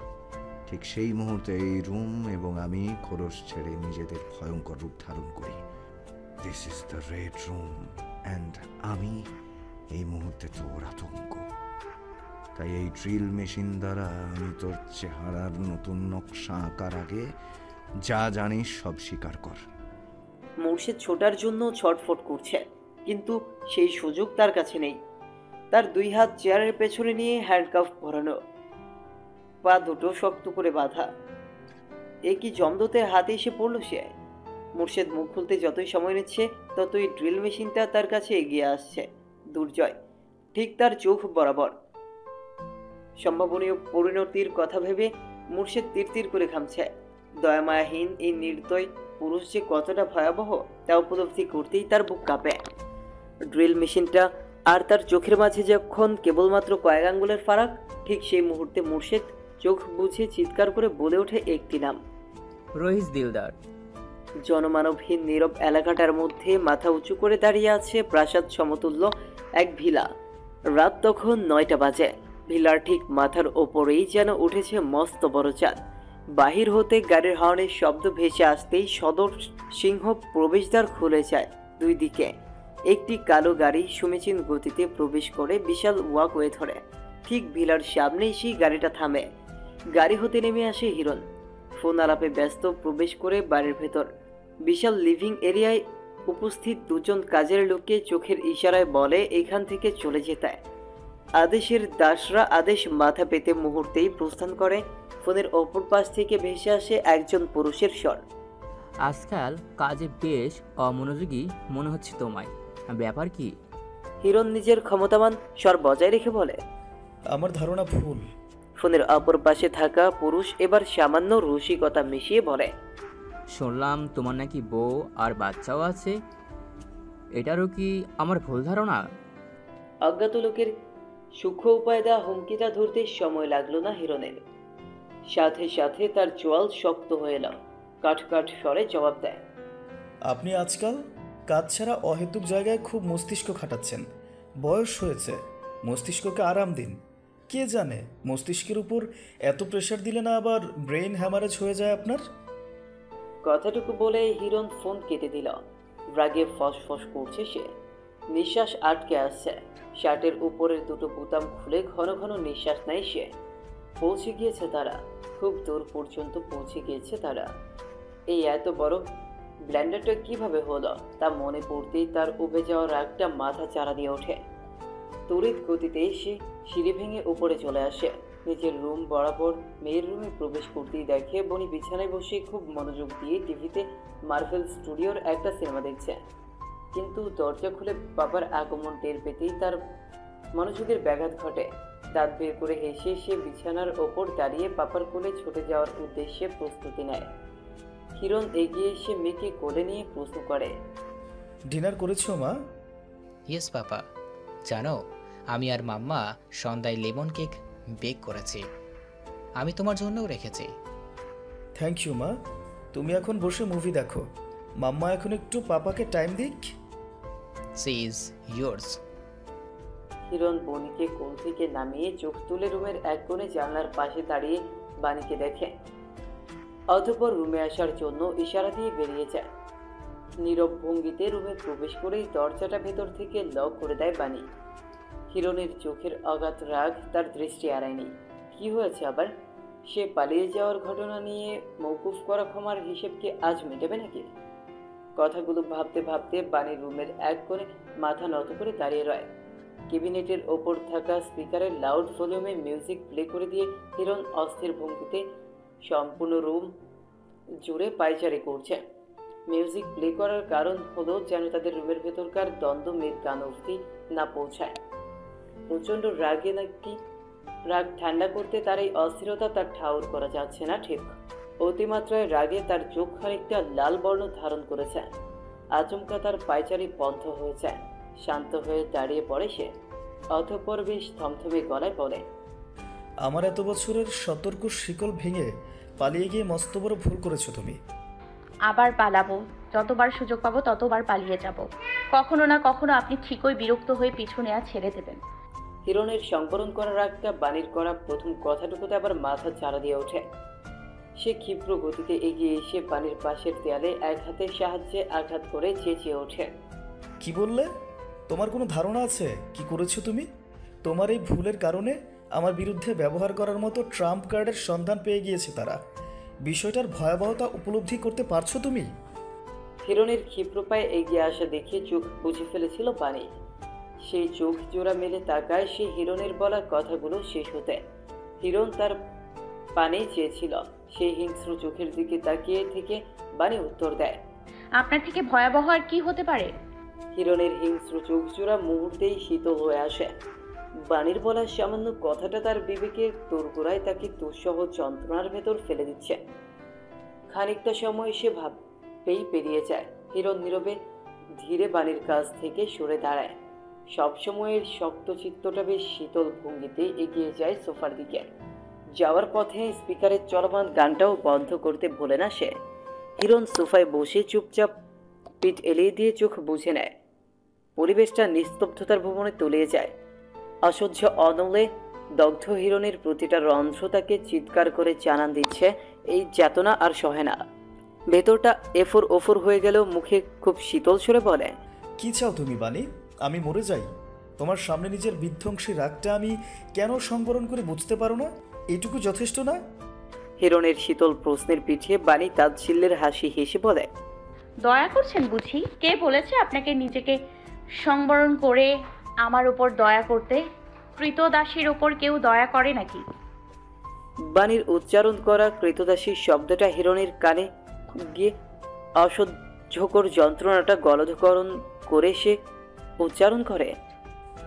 ঠিক সেই মুহূর্তে এই রুম এবং আমি খোলস ছেড়ে নিজেদের ভয়ঙ্কর রূপ ধারণ করি। This is the red room and আমি এই মুহূর্তে তোর আতঙ্ক। তাই এই ড্রিল মেশিন দ্বারা আমি তোর চেহারার নতুন নকশা আঁকার আগে যা জানিস সব স্বীকার কর। মুর্শিদ ছোটার জন্য ছটফট করছে, কিন্তু সেই সুযোগ তার কাছে নেই। তার 2 হাত চেয়ারের পেছনে নিয়ে হ্যান্ডকাফ পরানো, পা দুটো শক্ত করে বাঁধা। এ কি জমদতের হাতে এসে পড়ল সে? মুর্শিদ মুখ খুলতে যতই সময় নিচ্ছে ততই ড্রিল মেশিনটা তার কাছে এগিয়ে আসছে। দুর্জয় ঠিক তার চোখ বরাবর। সম্ভাবনীয় পরিণতির কথা ভেবে মুর্শিদ তীর করে ঘামছে। দয়ামায়াহীন এই নির্দয় পুরুষ যে কতটা ভয়াবহ তা উপলব্ধি করতেই তার বুক কাঁপে। ড্রিল মেশিনটা আর তার চোখের মাঝে যখন কেবলমাত্র কয়েক আঙ্গুলের ফারাক, ঠিক সেই মুহূর্তে মুর্শিদ চোখ বুঝে চিৎকার করে বলে ওঠে একটি নাম, রহিস দিলদার। জনমানবহীন নীরব এলাকাটার মধ্যে মাথা উঁচু করে দাঁড়িয়ে আছে প্রাসাদ সমতুল্য এক ভিলা। রাত তখন 9টা বাজে। ভিলার ঠিক মাথার ওপরেই যেন উঠেছে মস্ত বড় চাঁদ। বাহির হতে গাড়ির হর্নের শব্দ ভেসে আসতেই সদর সিংহ প্রবেশদ্বার খুলে যায়। 2 দিকে একটি কালো গাড়ি সমীচীন গতিতে প্রবেশ করে বিশাল ওয়াকওয়ে ধরে। ঠিক ভিলার সামনে সেই গাড়িটা থামে। গাড়ি হতে নেমে আসে হিরণ। ফোন আলাপে ব্যস্ত প্রবেশ করে বাড়ির ভেতর। বিশাল লিভিং এরিয়ায় উপস্থিত দুজন কাজের লোককে চোখের ইশারায় বলে এখান থেকে চলে যেতে। আদেশের দাসরা আদেশ মাথা পেতে মুহূর্তেই প্রস্থান করে। ফোনের অপর পাশ থেকে ভেসে আসে একজন পুরুষের স্বর। আজকাল কাজে বেশ অমনোযোগী মনে হচ্ছে তোমায়, ব্যাপার কি? হিরণ নিজের ক্ষমতাবান স্বর বজায় রেখে বলে, আমার ধারণা ভুল। ফোনের অপর পাশে থাকা পুরুষ এবার সামান্য রসিকতা মিশিয়ে বলে, শুনলাম তোমার নাকি বউ আর বাচ্চাও আছে, এটারও কি আমার ভুল ধারণা? অজ্ঞাত লোকের সূক্ষ্ম উপায় দেওয়া হুমকিটা ধরতে সময় লাগলো না হিরণের। সাথে সাথে তার চোয়াল শক্ত হয়ে এলো। কাঠ কাঠ স্বরে জবাব দেয়, আপনি আজকাল কাজ ছাড়া অহেতুক জায়গায় খুব মস্তিষ্ক খাটাচ্ছেন। বয়স হয়েছে, মস্তিষ্ককে আরাম দিন। কে জানে মস্তিষ্কের উপর এত প্রেশার দিলে না আবার ব্রেইন হ্যামারেজ হয়ে যায় আপনার। কথাটুকু বলে হিরণ ফোন কেটে দিল। রাগে ফসফস করছে সে, নিঃশ্বাস আটকে আসছে। শার্টের উপরের দুটো বোতাম খুলে ঘন ঘন নিঃশ্বাস নেয় সে। পৌঁছে গিয়েছে তারা, খুব দূর পর্যন্ত পৌঁছে গিয়েছে তারা। এই এত বড় ব্ল্যান্ডারটা কিভাবে হলো তা মনে পড়তেই তার উবে যাওয়া রাগটা মাথা চারা দিয়ে ওঠে। তড়িৎ গতিতে সে সিঁড়ি ভেঙে উপরে চলে আসে। নিজের রুম বরাবর মেয়ের রুমে প্রবেশ করতেই দেখে বনি বিছানায় বসে খুব মনোযোগ দিয়ে টিভিতে মার্ভেল স্টুডিওর একটা সিনেমা দেখছে। কিন্তু দরজা খুলে বাবার আগমন টের পেতেই তার মনোযোগের ব্যাঘাত ঘটে। দাঁত বের করে হেসে সে বিছানার ওপর দাঁড়িয়ে পাপার কোলে ছুটে যাওয়ার উদ্দেশ্যে প্রস্তুতি নেয়। হিরণ এগিয়ে এসে মেয়েকে কোলে নিয়ে প্রশ্ন করে, ডিনার করেছো মা? ইয়েস পাপা, জানো আমি আর মাম্মা সন্ধ্যায় লেমন কেক বেক করেছি, আমি তোমার জন্যও রেখেছি। থ্যাংক ইউ মা। তুমি এখন বসে মুভি দেখো, মাম্মা এখন একটু পাপাকে টাইম দিক। She is yours. হিরণ বনিকে কোল থেকে নামিয়ে চোখ তুলে রুমের এক কোণে জানলার পাশে দাঁড়িয়ে বাণীকে দেখে। অতঃপর রুমে আসার জন্য ইশারা দিয়ে বেরিয়ে যায়। নীরব ভঙ্গিতে রুমে প্রবেশ করেই দরজাটা ভেতর থেকে লক করে দেয় বাণী। হিরণের চোখের অগাধ রাগ তার দৃষ্টি এড়ায়নি। কি হয়েছে আবার? সে পালিয়ে যাওয়ার ঘটনা নিয়ে মওকুফ করা ক্ষমার হিসেবকে আজ মেটাবে নাকি? কথাগুলো ভাবতে ভাবতে বাণীর রুমের এক কোণে মাথা নত করে দাঁড়িয়ে রয়। ক্যাবিনেটের ওপর থাকা স্পিকারের লাউড ভলিউমে মিউজিক প্লে করে দিয়ে হিরণ অস্থির ভঙ্গিতে সম্পূর্ণ রুম জুড়ে পায়চারি করছে। মিউজিক প্লে করার কারণ হলো যেন তাদের রুমের ভেতরকার দ্বন্দ্ব মেয়ের কান অবধি না পৌঁছায়। প্রচণ্ড রাগে নাকি রাগ ঠান্ডা করতে তার এই অস্থিরতা তার ঠাউর করা যাচ্ছে না ঠিক। অতিমাত্রায় রাগে তার চোখ খানিকটা লাল বর্ণ ধারণ করেছে। আচমকা তার পায়চারি বন্ধ হয়েছে। শান্ত হয়ে দাঁড়িয়ে পড়ে সে। অতঃপর বেশ থমথমে গলায় বলে, আমার এত বছরের সতর্ক শিকল ভেঙে পালিয়ে গিয়ে মস্ত বড় ভুল করেছো তুমি। আবার পালাবো, যতবার সুযোগ পাবো ততবার পালিয়ে যাব। কখনো না কখনো আপনি ঠিকই বিরক্ত হয়ে পিছু নেওয়া ছেড়ে দেবেন। হিরণের সংবরণ করা রাগটা বাণীর করা প্রথম কথাটুকুতে আবার মাথা চারা দিয়ে ওঠে। সে ক্ষিপ্র গতিতে এগিয়ে এসে বাণীর পাশের দেয়ালে এক হাতের সাহায্যে আঘাত করে চেঁচিয়ে ওঠে, কি বললে? তোমার কোনো ধারণা আছে কি করেছো তুমি? তোমার এই ভুলের কারণে আমার বিরুদ্ধে ব্যবহার করার মতো ট্রাম্প কার্ডের সন্ধান পেয়ে গিয়েছে তারা। বিষয়টার ভয়াবহতা উপলব্ধি করতে পারছো তুমি? হিরণের ক্ষিপ্র পায়ে এগিয়ে আসা দেখে চোখ বুঝে ফেলেছিল বাণী। সেই চোখ জোড়া মেলে তাকায় সে হিরণের বলা কথাগুলো শেষ হতে। হিরণ তার পানে চেয়েছিল। সেই হিংস্র চোখের দিকে তাকিয়ে থেকে বাণী উত্তর দেয়, আপনার থেকে ভয়াবহ আর কি হতে পারে? হিরণের হিংস্র চোখ জোড়া মুহূর্তেই শীতল হয়ে আসে। বাণীর বলা সামান্য কথাটা তার বিবেকের তোড়গোড়ায় তাকে দুঃসহ যন্ত্রণার ভেতর ফেলে দিচ্ছে। খানিকটা সময় সে ভাবতেই পেরিয়ে যায়। হিরণ নীরবে ধীরে বাণীর কাছ থেকে সরে দাঁড়ায়। সবসময়ের শক্ত চিত্তটা বেশ শীতল ভঙ্গিতে এগিয়ে যায় সোফার দিকে। যাওয়ার পথে স্পিকারের চলমান গানটাও বন্ধ করতে ভোলে না সে। হিরণ সোফায় বসে চুপচাপ পিঠ এলিয়ে দিয়ে চোখ বুঝে নেয়। পরিবেশটা নিস্তব্ধতার ভুবনে তলিয়ে যায়। অসহ্য অনলে দগ্ধ হিরণের প্রতিটা রন্ধ্র তাকে চিৎকার করে জানান দিচ্ছে এই যাতনা আর সহে না। ভেতরটা এফোর ওফোর হয়ে গেলেও মুখে খুব শীতল সুরে বলে, কি চাও তুমি বাণী? আমি মরে যাই? তোমার সামনে নিজের বিধ্বংসী রাগটা আমি কেন সংবরণ করে বুঝতে পারো না? এইটুকু যথেষ্ট না? হিরণের শীতল প্রশ্নের পিঠে বাণী তাচ্ছিল্যের হাসি হেসে বলে, দয়া করছেন বুঝি? কে বলেছে আপনাকে নিজেকে সংবরণ করে আমার উপর দয়া করতে? কৃতদাসীর ওপর কেউ দয়া করে নাকি? বাণীর উচ্চারণ করা কৃতদাসীর শব্দটা হিরণের কানে গিয়ে অসহ্যকর যন্ত্রণাটা গলধকরণ করে সে উচ্চারণ করে,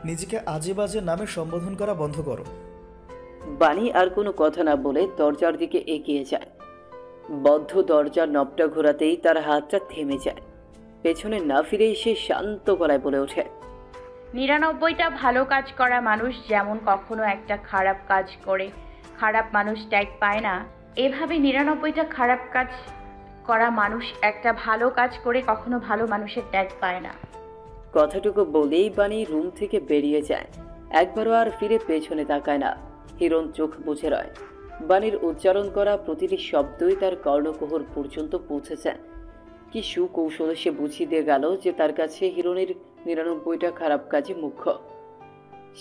নিজেকে আজে বাজে নামে সম্বোধন করা বন্ধ করো। বাণী আর কোনো কথা না বলে দরজার দিকে এগিয়ে যায়। বদ্ধ দরজার নবটা ঘোরাতেই তার হাতটা থেমে যায়। পেছনে না ফিরেই সে শান্ত গলায় বলে ওঠে, 99টা ভালো কাজ করা মানুষ যেমন কখনো একটা খারাপ কাজ করে খারাপ মানুষ ট্যাগ পায় না, এভাবে 99টা খারাপ কাজ করা মানুষ একটা ভালো কাজ করে কখনো ভালো মানুষের ট্যাগ পায় না। কথাটুকু বলেই বাণী রুম থেকে বেরিয়ে যায়। একবারও আর ফিরে পেছনে তাকায় না। হিরণ চোখ বুজে রয়। বাণীর উচ্চারণ করা প্রতিটি শব্দই তার কর্ণকুহর পর্যন্ত পৌঁছেছে। কি সুকৌশলে সে বুঝিয়ে দিয়ে গেল যে তার কাছে হিরণের 99টা খারাপ কাজে মুখ্য।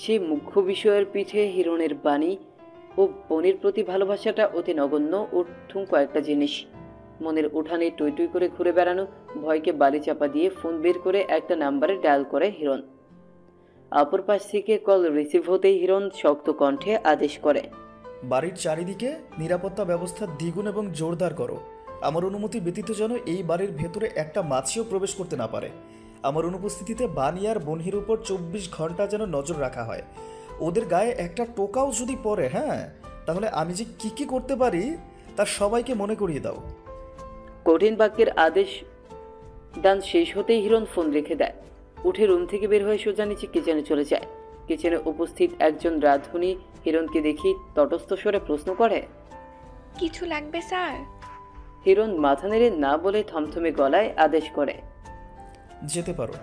সেই মুখ্য বিষয়ের পিঠে হিরণের বাণী ও বোনের প্রতি ভালোবাসাটা অতি নগণ্য ও ঠুনকো একটা জিনিস। মনের উঠানে টই টই করে ঘুরে বেড়ানো ভয়কে বালি চাপা দিয়ে ফোন বের করে একটা নাম্বারে ডায়াল করে হিরণ। অপর পাশ থেকে কল রিসিভ হতেই হিরণ শক্ত কণ্ঠে আদেশ করে, বাড়ির চারিদিকে নিরাপত্তা ব্যবস্থা দ্বিগুণ এবং জোরদার করো। আমার অনুমতি ব্যতীত যেন এই বাড়ির ভেতরে একটা মাছিও প্রবেশ করতে না পারে। আমার অনুপস্থিতিতে বাণী আর বনহির উপর 24 ঘন্টা যেন নজর রাখা হয়। ওদের গায়ে একটা টোকাও যদি পড়ে, হ্যাঁ, তাহলে আমি যে কি করতে পারি তা সবাইকে মনে করিয়ে দাও। কঠিন বাক্যের আদেশ দান শেষ হতেই হিরণ ফোন রেখে দেয়। উঠে রুম থেকে বের হয়ে সোজা নিচে কিচেনে চলে যায়। কিচেনে উপস্থিত একজন রাঁধুনি হিরণকে দেখি তটস্থ স্বরে প্রশ্ন করে, কিছু লাগবে স্যার? হিরণ মাথা নেড়ে না বলে থমথমে গলায় আদেশ করে, যেতে পারো।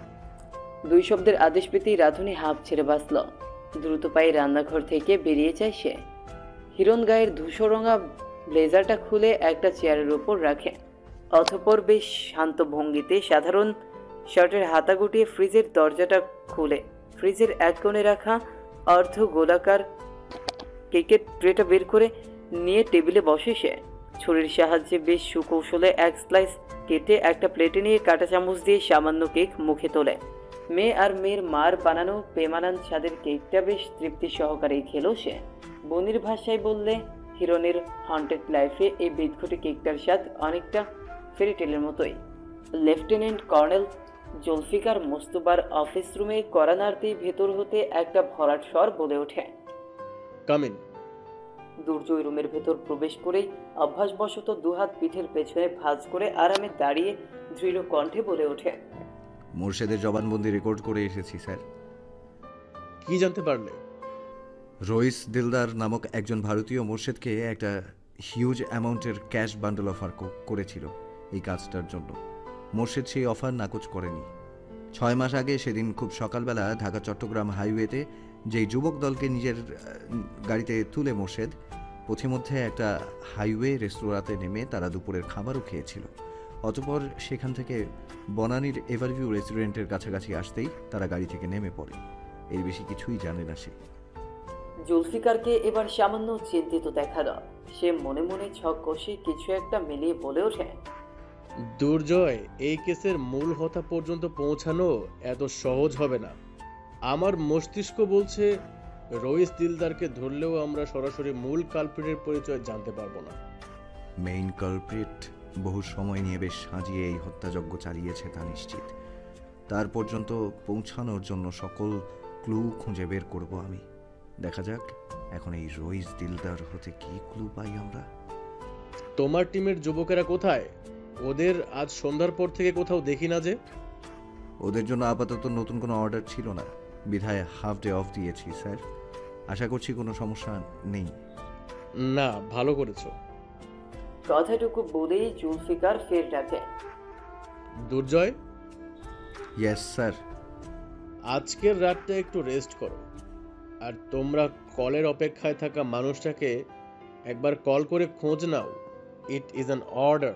2 শব্দের আদেশ পেতেই রাঁধুনি হাঁপ ছেড়ে বাঁচল। দ্রুত পায়ে রান্নাঘর থেকে বেরিয়ে যায় সে। হিরণ গায়ের ধূসরঙা ব্লেজারটা খুলে একটা চেয়ারের উপর রাখে। অতঃপর বেশ শান্ত ভঙ্গিতে সাধারণ শার্টের হাতা গুটিয়ে ফ্রিজের দরজাটা খুলে ফ্রিজের এক কোণে রাখা অর্ধ গোলাকার কেকের ট্রেটা বের করে নিয়ে টেবিলে বসে সে। ছুরির সাহায্যে বেশ সুকৌশলে এক স্লাইস কেটে একটা প্লেটে নিয়ে কাঁটা চামচ দিয়ে সামান্য কেক মুখে তোলে। মেয়ে আর মেয়ের মার বানানো পেমানান স্বাদের কেকটা বেশ তৃপ্তি সহকারেই খেলো সে। বনির ভাষায় বললে হিরণের হন্টেড লাইফে এই বিদঘুটে কেকটার স্বাদ অনেকটা ফেরিটেলের মতোই। লেফটেন্যান্ট কর্নেল জুলফিকার মোস্তফার অফিস রুমে কড়া নাড়তেই ভেতর হতে একটা ভরাট স্বর বলে ওঠে, কাম ইন। দুর্জয় রুমের ভেতর প্রবেশ করেই অভ্যাসবশত দুহাত পিঠের পেছনে ভাঁজ করে আরামে দাঁড়িয়ে দৃঢ় কণ্ঠে বলে ওঠে, মোর্শেদের জবানবন্দি রেকর্ড করে এসেছি স্যার। কি জানতে পারলে? রইস দিলদার নামক একজন ভারতীয় মোর্শেদকে একটা হিউজ অ্যামাউন্টের ক্যাশ বান্ডেল অফার করেছিল এই কাজটার জন্য। মোর্শেদ সেই অফার নাকচ করেনি। 6 মাস আগে সেদিন খুব সকালবেলা ঢাকা চট্টগ্রাম হাইওয়েতে যেই যুবক দলকে নিজের গাড়িতে তুলে মোর্শেদ পথিমধ্যে একটা হাইওয়ে রেস্তোরাঁতে নেমে তারা দুপুরের খাবারও খেয়েছিল। অতঃপর সেখান থেকে বনানীর এভারভিউ রেস্টুরেন্টের কাছাকাছি আসতেই তারা গাড়ি থেকে নেমে পড়ে। এর বেশি কিছুই জানে না সে। জুলফিকারকে এবার সামান্য চিন্তিত দেখালো। সে মনে মনে ছক কষে কিছু একটা মিলিয়ে বলে ওঠে, দুর্জয়, এই কেসের মূল হোতা পর্যন্ত পৌঁছানো এত সহজ হবে না। আমার মস্তিষ্ক বলছে রইস দিলদারকে ধরলেও আমরা সরাসরি মূল কালপ্রিটের পরিচয় জানতে পারবো না। মেইন কালপ্রিট বহু সময় নিয়ে বেশ সাজিয়ে এই হত্যাযজ্ঞ চালিয়েছে তা নিশ্চিত। তার পর্যন্ত পৌঁছানোর জন্য সকল ক্লু খুঁজে বের করব আমি। দেখা যাক এখন এই রইস দিলদার হতে কি ক্লু পাই আমরা। তোমার টিমের যুবকেরা কোথায়? ওদের আজ সন্ধ্যার পর থেকে কোথাও দেখি না যে। ওদের জন্য আপাতত নতুন কোনো অর্ডার ছিল না, বিধায় হাফ ডে অফ দিয়েছি স্যার। আশা করছি কোনো সমস্যা নেই। না, ভালো করেছো। কথাটুকু বলেই জুলফিকার ফের ডাকে, দুর্জয়। Yes sir. আজকের রাতটা একটু রেস্ট করো, আর তোমরা কলের অপেক্ষায় থাকা মানুষটাকে একবার কল করে খোঁজ নাও। It is an order.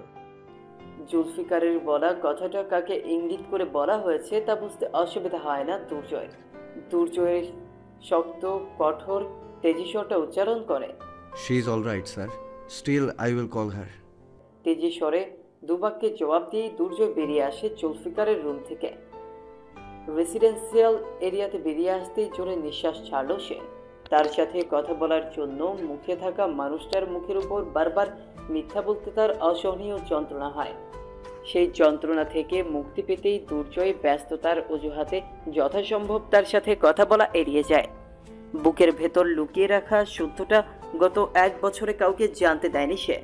জুলফিকারের বলা কথাটা কাকে ইঙ্গিত করে বলা হয়েছে তা বুঝতে অসুবিধা হয় না দুর্জয়। দুর্জয়ের শক্ত কঠোর তেজি স্বরটা উচ্চারণ করে, she is all right sir, still I will call her. তেজি স্বরে দুবাক্যে জবাব দিয়ে দুর্জয় বেরিয়ে আসে জুলফিকারের রুম থেকে। রেসিডেন্সিয়াল এরিয়াতে বেরিয়ে আসতেই জোরে নিঃশ্বাস ছাড়ল সে। তার সাথে কথা বলার জন্য মুখে থাকা মানুষটার মুখের উপর বারবার মিথ্যা বলতে তার অসহনীয় যন্ত্রণা হয়। সেই যন্ত্রণা থেকে মুক্তি পেতেই দুর্জয় ব্যস্ততার অজুহাতে যথাসম্ভব তার সাথে কথা বলা এড়িয়ে যায়। বুকের ভেতর লুকিয়ে রাখা সত্যটা গত 1 বছরে কাউকে জানতে দেয়নি সে।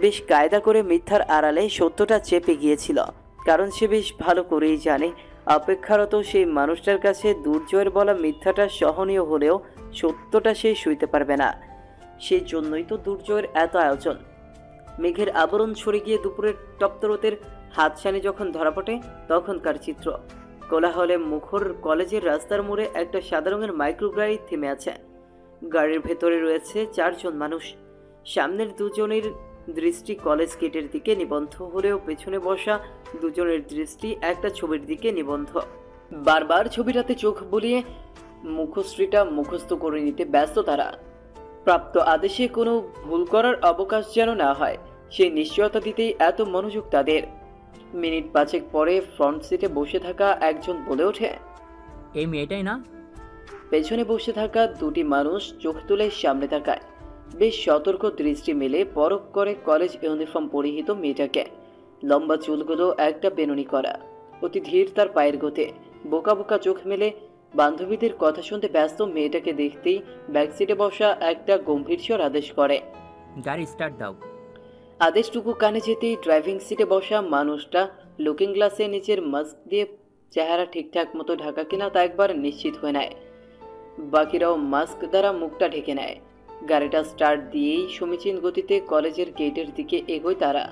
বেশ কায়দা করে মিথ্যার আড়ালে সত্যটা চেপে গিয়েছিল, কারণ সে বেশ ভালো করেই জানে অপেক্ষারত সেই মানুষটার কাছে দুর্জয়ের বলা মিথ্যাটা সহনীয় হলেও সত্যটা সে সইতে পারবে না। সেই জন্যই তো দুর্জয়ের এত আয়োজন। মেঘের আবরণ সরে গিয়ে দুপুরের তপ্তরতের হাতছানি যখন ধরা পড়ে তখনকার চিত্র। কোলাহলে মুখর কলেজের রাস্তার মোড়ে একটা সাদা রঙের মাইক্রো গাড়ি থেমে আছে। গাড়ির ভেতরে রয়েছে 4 জন মানুষ। সামনের দুজনের দৃষ্টি কলেজ গেটের দিকে নিবদ্ধ হলেও পেছনে বসা দুজনের দৃষ্টি একটা ছবির দিকে নিবদ্ধ। বারবার ছবিটাতে চোখ বুলিয়ে মুখশ্রীটা মুখস্থ করে নিতে ব্যস্ত তারা। প্রাপ্ত আদেশে কোনো ভুল করার অবকাশ যেন না হয় সেই নিশ্চয়তা দিতেই এত মনোযোগ তাদের। মিনিট 5 পরে ফ্রন্ট সিটে বসে থাকা একজন বলে ওঠে, এই মেয়েটাই না? পেছনে বসে থাকা 2টি মানুষ চোখ তুলে সামনে তাকায়। বেশ সতর্ক দৃষ্টি মেলে পরখ করে কলেজ ইউনিফর্ম পরিহিত মেয়েটাকে। লম্বা চুলগুলো একটা বেনুনি করা, অতি ধীর তার পায়ের গতি। বোকা বোকা চোখ মেলে বান্ধবীদের কথা শুনতে ব্যস্ত মেয়েটাকে দেখতেই ব্যাক সিটে বসা একটা গম্ভীর স্বর আদেশ করে, গাড়ি স্টার্ট দাও। আদেশটুকু কানে যেতেই ড্রাইভিং সিটে বসা মানুষটা লুকিং গ্লাসে নিচের মাস্ক দিয়ে চেহারা ঠিকঠাক মতো ঢাকা কিনা তা একবার নিশ্চিত হয়ে নেয়। বাকিরাও মাস্ক দ্বারা মুখটা ঢেকে নেয়। গাড়িটা স্টার্ট দিয়েই সমীচীন গতিতে কলেজের গেটের দিকে এগোয় তারা।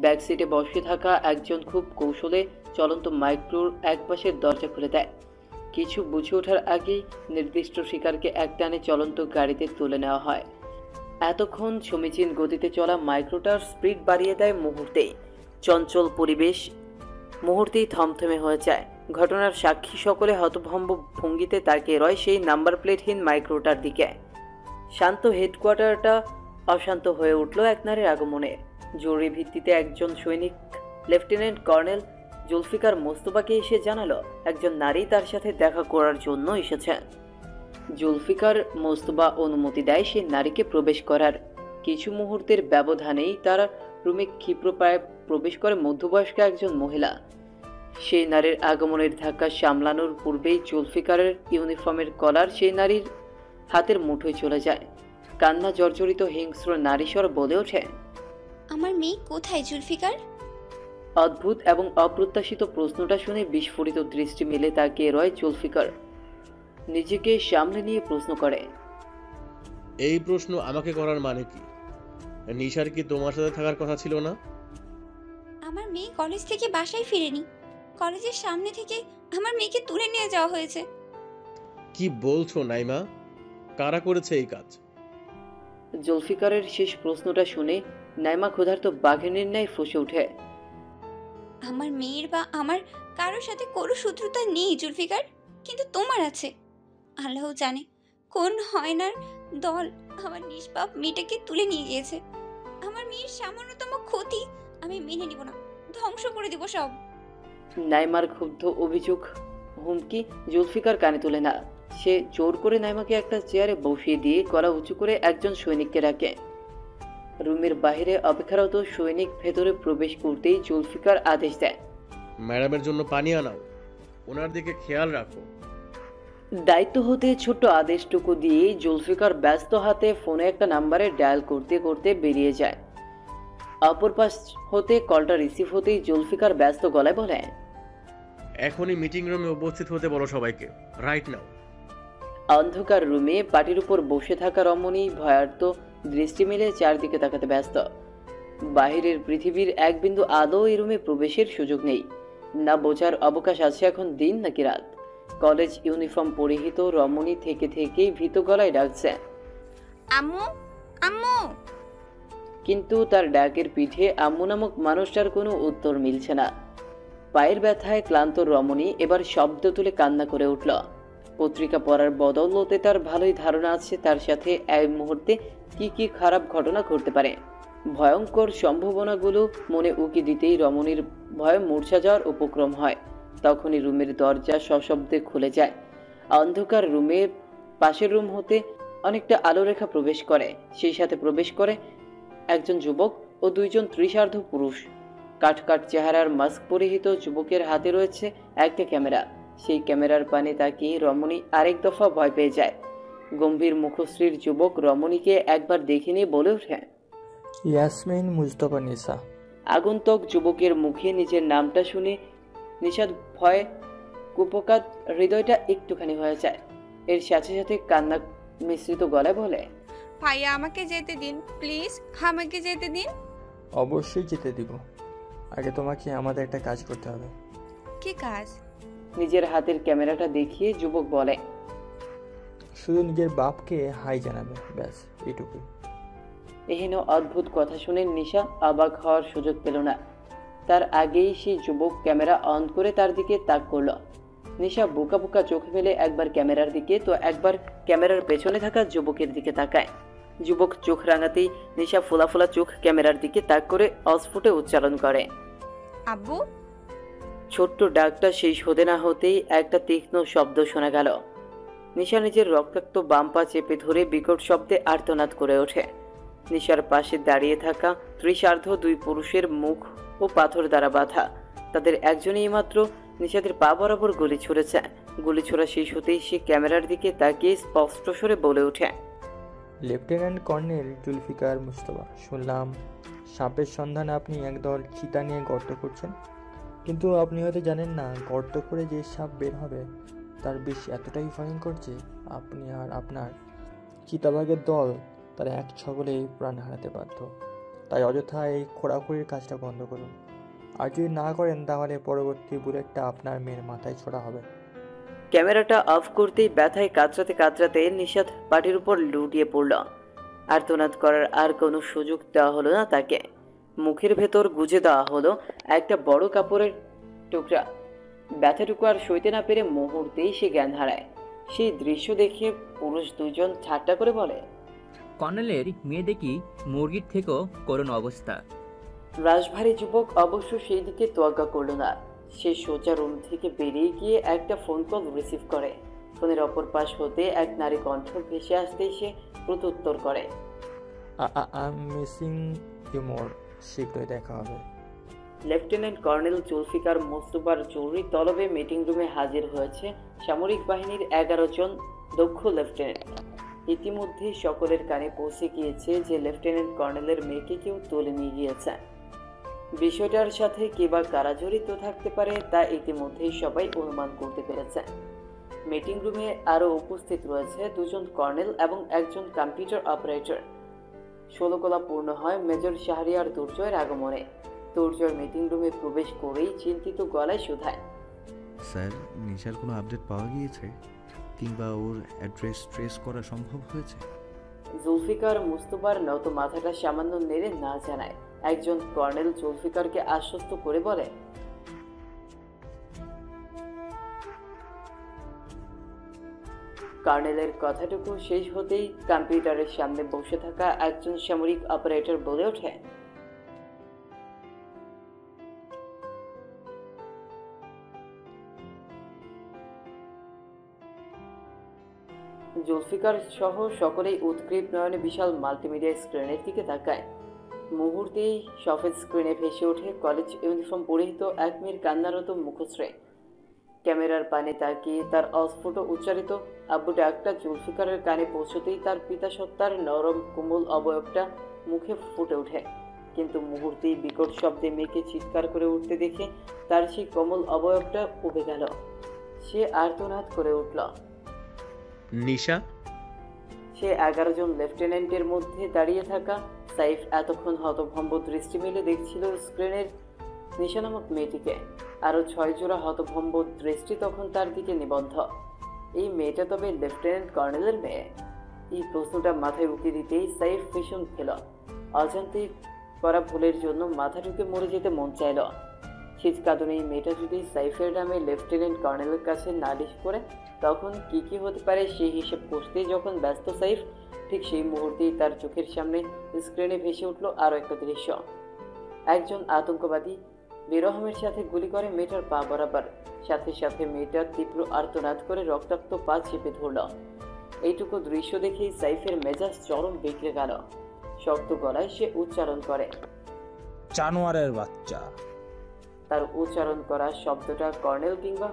ব্যাক সিটে বসে থাকা একজন খুব কৌশলে চলন্ত মাইক্রোর একপাশের দরজা খুলে দেয়। কিছু বুঝে ওঠার আগেই নির্দিষ্ট শিকারকে একটানে চলন্ত গাড়িতে তুলে নেওয়া হয়। এতক্ষণ সমীচীন গতিতে চলা মাইক্রোটার স্পিড বাড়িয়ে দেয় মুহূর্তেই। চঞ্চল পরিবেশ মুহূর্তেই থমথমে হয়ে যায়। ঘটনার সাক্ষী সকলে হতভম্ব ভঙ্গিতে তাকিয়ে রয় সেই নাম্বার প্লেটহীন মাইক্রোটার দিকে। শান্ত হেডকোয়ার্টারটা অশান্ত হয়ে উঠল এক নারীর আগমনে। জরুরি ভিত্তিতে একজন সৈনিক লেফটেন্যান্ট কর্নেল জুলফিকার মোস্তফাকে এসে জানালো একজন নারী তার সাথে দেখা করার জন্য এসেছেন। জুলফিকার মোস্তফা অনুমতি দেয় সেই নারীকে প্রবেশ করার। কিছু মুহূর্তের ব্যবধানেই তার রুমে ক্ষিপ্রপ্রায় প্রবেশ করে মধ্যবয়স্ক একজন মহিলা। সেই নারীর আগমনের ধাক্কা সামলানোর পূর্বেই জুলফিকারের ইউনিফর্মের কলার সেই নারীর হাতের মুঠোয় চলে যায়। কান্না জর্জরিত হিংস্র নারীস্বর বলে ওঠে, আমার মেয়ে কোথায় জুলফিকার? অদ্ভুত এবং অপ্রত্যাশিত প্রশ্নটা শুনে বিস্ফোরিত দৃষ্টি মেলে তাকিয়ে রয় জুলফিকার। নিজেকে সামলে নিয়ে প্রশ্ন করে, এই প্রশ্ন আমাকে করার মানে কি? নিশার কি তোমার সাথে থাকার কথা ছিল না? আমার মেয়ে কলেজ থেকে বাসায় ফিরেনি। কলেজের সামনে থেকে আমার মেয়েকে তুলে নিয়ে যাওয়া হয়েছে। কি বলছো নাইমা? কারা করেছে এই কাজ? জুলফিকারের শেষ প্রশ্নটা শুনে নাইমা ক্ষুধার্ত বাঘের ন্যায় ফুঁসে ওঠে, আমার মেয়ের বা আমার কারোর সাথে কোনো শত্রুতা নেই জুলফিকার, কিন্তু তোমার আছে। আল্লাহ জানে কোন হয়নার দল আমার নিষ্পাপ মেয়েটাকে তুলে নিয়ে গিয়েছে। আমার মেয়ের সামান্যতম ক্ষতি আমি মেনে নিব না, ধ্বংস করে দিব সব। নাইমার ক্ষুব্ধ অভিযোগ হুমকি জুলফিকার কানে তোলে না। সে জোর করে নাইমাকে একটা চেয়ারে বসিয়ে দিয়ে গলা উঁচু করে একজন সৈনিককে ডাকে। রুমের বাইরে অপেক্ষারত সৈনিক ভেতরে প্রবেশ করতেই জুলফিকার আদেশ দেয়, ম্যাডামের জন্য পানি আনাও, ওনার দিকে খেয়াল রাখো। দায়িত্ব হতে ছোট্ট আদেশটুকু দিয়েই জুলফিকার ব্যস্ত হাতে ফোনে একটা নাম্বারে ডায়াল করতে করতে বেরিয়ে যায়। অপর পাশ হতে কলটা রিসিভ হতেই জুলফিকার ব্যস্ত গলায় বলে, এখনই মিটিং রুমে উপস্থিত হতে বলো সবাইকে, রাইট নাও। অন্ধকার রুমে পাটির উপর বসে থাকা রমণী ভয়ার্ত দৃষ্টি মেলে চারদিকে তাকাতে ব্যস্ত। বাহিরের পৃথিবীর এক বিন্দু আদৌ এই রুমে প্রবেশের সুযোগ নেই। না বোঝার অবকাশ আছে এখন দিন নাকি রাত। কলেজ ইউনিফর্ম পরিহিত রমণী থেকে থেকেই ভীত গলায় ডাকছে, আম্মু আম্মু। কিন্তু তার ডাকের পিঠে আম্মু নামক মানুষটার কোনো উত্তর মিলছে না। পায়ের ব্যথায় ক্লান্ত রমণী এবার শব্দ তুলে কান্না করে উঠল। পত্রিকা পড়ার বদৌলতে তার ভালোই ধারণা আছে তার সাথে এই মুহূর্তে কি কি খারাপ ঘটনা ঘটতে পারে। ভয়ঙ্কর সম্ভাবনাগুলো মনে উকি দিতেই রমণীর ভয়ে মূর্ছা যাওয়ার উপক্রম হয়। তখনই রুমের দরজা সশব্দে খুলে যায়। অন্ধকার রুমের পাশের রুম হতে অনেকটা আলোরেখা প্রবেশ করে। সেই সাথে প্রবেশ করে একজন যুবক ও দুইজন তৃষার্ধ পুরুষ। কাঠ চেহারার মাস্ক পরিহিত যুবকের হাতে রয়েছে একটা ক্যামেরা। সেই ক্যামেরার পানে তাকিয়ে রমণী আরেক দফা ভয় পেয়ে যায়। গম্ভীর মুখশ্রীর যুবক রমণীকে একবার দেখে নিয়ে বলে ওঠে, ইয়াসমিন মুজতবা নিসা। আগন্তুক যুবকের মুখে নিজের নামটা শুনে নিশাদ ভয়ে কুপকাত হৃদয়টা একটুখানি হয়ে যায়। এর সাথে সাথে কান্না মিশ্রিত গলায় বলে, ভাইয়া আমাকে যেতে দিন প্লিজ, আমাকে যেতে দিন। অবশ্যই যেতে দিব, আগে তোমাকে আমাদের একটা কাজ করতে হবে। কি কাজ? নিজের হাতের ক্যামেরাটা দেখিয়ে যুবক বলে, শুধু নিজের বাপকে হাই জানাবে, ব্যাস এইটুকুই। এহেন অদ্ভুত কথা শুনে নিশা অবাক হওয়ার সুযোগ পেল না। তার আগেই সেই যুবক ক্যামেরা অন করে তার দিকে তাক করল। নিশা বোকা বোকা চোখ মেলে একবার ক্যামেরার দিকে তো একবার ক্যামেরার পেছনে থাকা যুবকের দিকে তাকায়। যুবক চোখ রাঙাতেই নিশা ফোলা ফোলা চোখ ক্যামেরার দিকে তাক করে অস্ফুটে উচ্চারণ করে, আব্বু। ছোট্ট ডাকটা শেষ হতে না হতেই একটা তীক্ষ্ণ শব্দ শোনা গেল। নিশা নিজের রক্তাক্ত বাম পা চেপে ধরে বিকট শব্দে আর্তনাদ করে ওঠে। নিশার পাশে দাঁড়িয়ে থাকা তৃষার্ধ দুই পুরুষের মুখ ও পাথর দ্বারা বাঁধা। তাদের একজনই মাত্র নিশাদের পা বরাবর গুলি ছুড়েছে। গুলি ছোড়া শেষ হতেই সে ক্যামেরার দিকে তাকিয়ে স্পষ্ট স্বরে বলে ওঠে, লেফটেন্যান্ট কর্নেল জুলফিকার মুস্তফা, শুনলাম সাপের সন্ধানে আপনি একদল চিতা নিয়ে গর্ত করছেন, কিন্তু আপনি হয়তো জানেন না গর্ত করে যে সাপ বের হবে তার বিষ এতটাই ভয়ঙ্কর যে আপনি আর আপনার চিতাবাঘের দল তার এক ছবলেই প্রাণ হারাতে বাধ্য। তাই অযথা এই খোঁড়াখুড়ির কাজটা বন্ধ করুন, আর যদি না করেন তাহলে পরবর্তী বুলেটটা আপনার মেয়ের মাথায় ছোড়া হবে। ক্যামেরাটা অফ করতেই ব্যথায় কাতরাতে কাতরাতে নিশাদ পাটির উপর লুটিয়ে পড়ল। আর্তনাদ করার আর কোনো সুযোগ দেওয়া হলো না তাকে। মুখের ভেতর গুজে দেওয়া হলো একটা বড় কাপড়ের টুকরা। ব্যথাটুকু আর সইতে না পেরে মুহূর্তেই সে জ্ঞান হারায়। সেই দৃশ্য দেখে পুরুষ দুজন ঠাট্টা করে বলে, কর্নেলের মেয়ে দেখি মুরগির থেকেও করুণ অবস্থা। রাশভারী যুবক অবশ্য সেই দিকে তোয়াক্কা করল না। সে সোজা রুম থেকে বেরিয়ে গিয়ে একটা ফোন কল রিসিভ করে। ফোনের অপর পাশ হতে এক নারী কণ্ঠ ভেসে আসতেই সে প্রত্যুত্তর করে, মিসিং ইউ মোর, শীঘ্রই দেখা হবে। লেফটেন্যান্ট কর্নেল জুলফিকার মুস্তফার জরুরি তলবে মিটিং রুমে হাজির হয়েছে সামরিক বাহিনীর 11 জন দক্ষ লেফটেন্যান্ট। ইতিমধ্যে সকলের কানে পৌঁছে গিয়েছে যে লেফটেন্যান্ট কর্নেলের মেয়েকে কেউ তুলে নিয়ে গিয়েছে। বিষয়টার সাথে কে বা কারা জড়িত থাকতে পারে তা ইতিমধ্যেই সবাই অনুমান করতে পেরেছে। মিটিং রুমে আরও উপস্থিত রয়েছে 2 জন কর্নেল এবং একজন কম্পিউটার অপারেটর। 16 কলা পূর্ণ হয় মেজর শাহরিয়ার দুর্জয়ের আগমনে। দুর্জয় মিটিং রুমে প্রবেশ করেই চিন্তিত গলায় শুধায়, স্যার, নিশার কোনো আপডেট পাওয়া গিয়েছে কিংবা ওর অ্যাড্রেস ট্রেস করা সম্ভব হয়েছে? জুলফিকার মুস্তফার নত মাথাটা সামান্য নেড়ে না জানায়। একজন কর্নেল জুলফিকারকে আশ্বস্ত করে বলে, কর্নেলের কথাটুকু শেষ হতেই কম্পিউটারের সামনে বসে থাকা একজন সামরিক অপারেটর বলে ওঠে, জুলফিকার সহ সকলেই উৎকৃষ্ট নয়নে বিশাল মাল্টিমিডিয়া স্ক্রিনের দিকে তাকায়। মুহূর্তেই সফেদ স্ক্রিনে ভেসে ওঠে কলেজ ইউনিফর্ম পরিহিত এক মেয়ের কান্নারত মুখশ্রী। ক্যামেরার পানে তাকিয়ে তার অস্ফুট উচ্চারিত আব্বু ডাকটা জুলফিকারের কানে পৌঁছতেই তার পিতা সত্তার নরম কোমল অবয়বটা মুখে ফুটে ওঠে। কিন্তু মুহূর্তেই বিকট শব্দে মেয়েকে চিৎকার করে উঠতে দেখে তার সেই কোমল অবয়বটা উবে গেল। সে আর্তনাদ করে উঠল। নিশা? সে 11 জন লেফটেন্যান্টের মধ্যে দাঁড়িয়ে থাকা সাইফ এতক্ষণ হতভম্ব দৃষ্টি মেলে দেখছিল স্ক্রিনের নিশা নামক মেয়েটিকে। আরও 6 জোড়া হতভম্ব দৃষ্টি তখন তার দিকে নিবদ্ধ। এই মেয়েটা তবে লেফটেন্যান্ট কর্নেলের মেয়ে? এই প্রশ্নটা মাথায় উঠে দিতেই সাইফ ভীষণ খেল। অজান্তে করা ভুলের জন্য মাথা ঢুকে মরে যেতে মন চাইল। শীতকাদনে মেয়েটা যদি সাইফের নামে লেফটেন্যান্ট কর্নেলের কাছে নালিশ করে তখন কি কি হতে পারে সেই হিসেব কষতেই যখন ব্যস্ত সাইফ, ঠিক সেই মুহূর্তেই তার চোখের সামনে স্ক্রিনে ভেসে উঠল আরও একটা দৃশ্য। একজন আতঙ্কবাদী বেরহমের সাথে গুলি করে মেয়েটার পা বরাবর, সাথে সাথে মেয়েটার তীব্র আর্তনাদ করে রক্তাক্ত পা চেপে ধরল। এইটুকু দৃশ্য দেখেই সাইফের মেজাজ চরম বিগড়ে গেল। শক্ত গলায় সে উচ্চারণ করে, জানোয়ারের বাচ্চা। তার উচ্চারণ করা শব্দটা কর্নেল কিংবা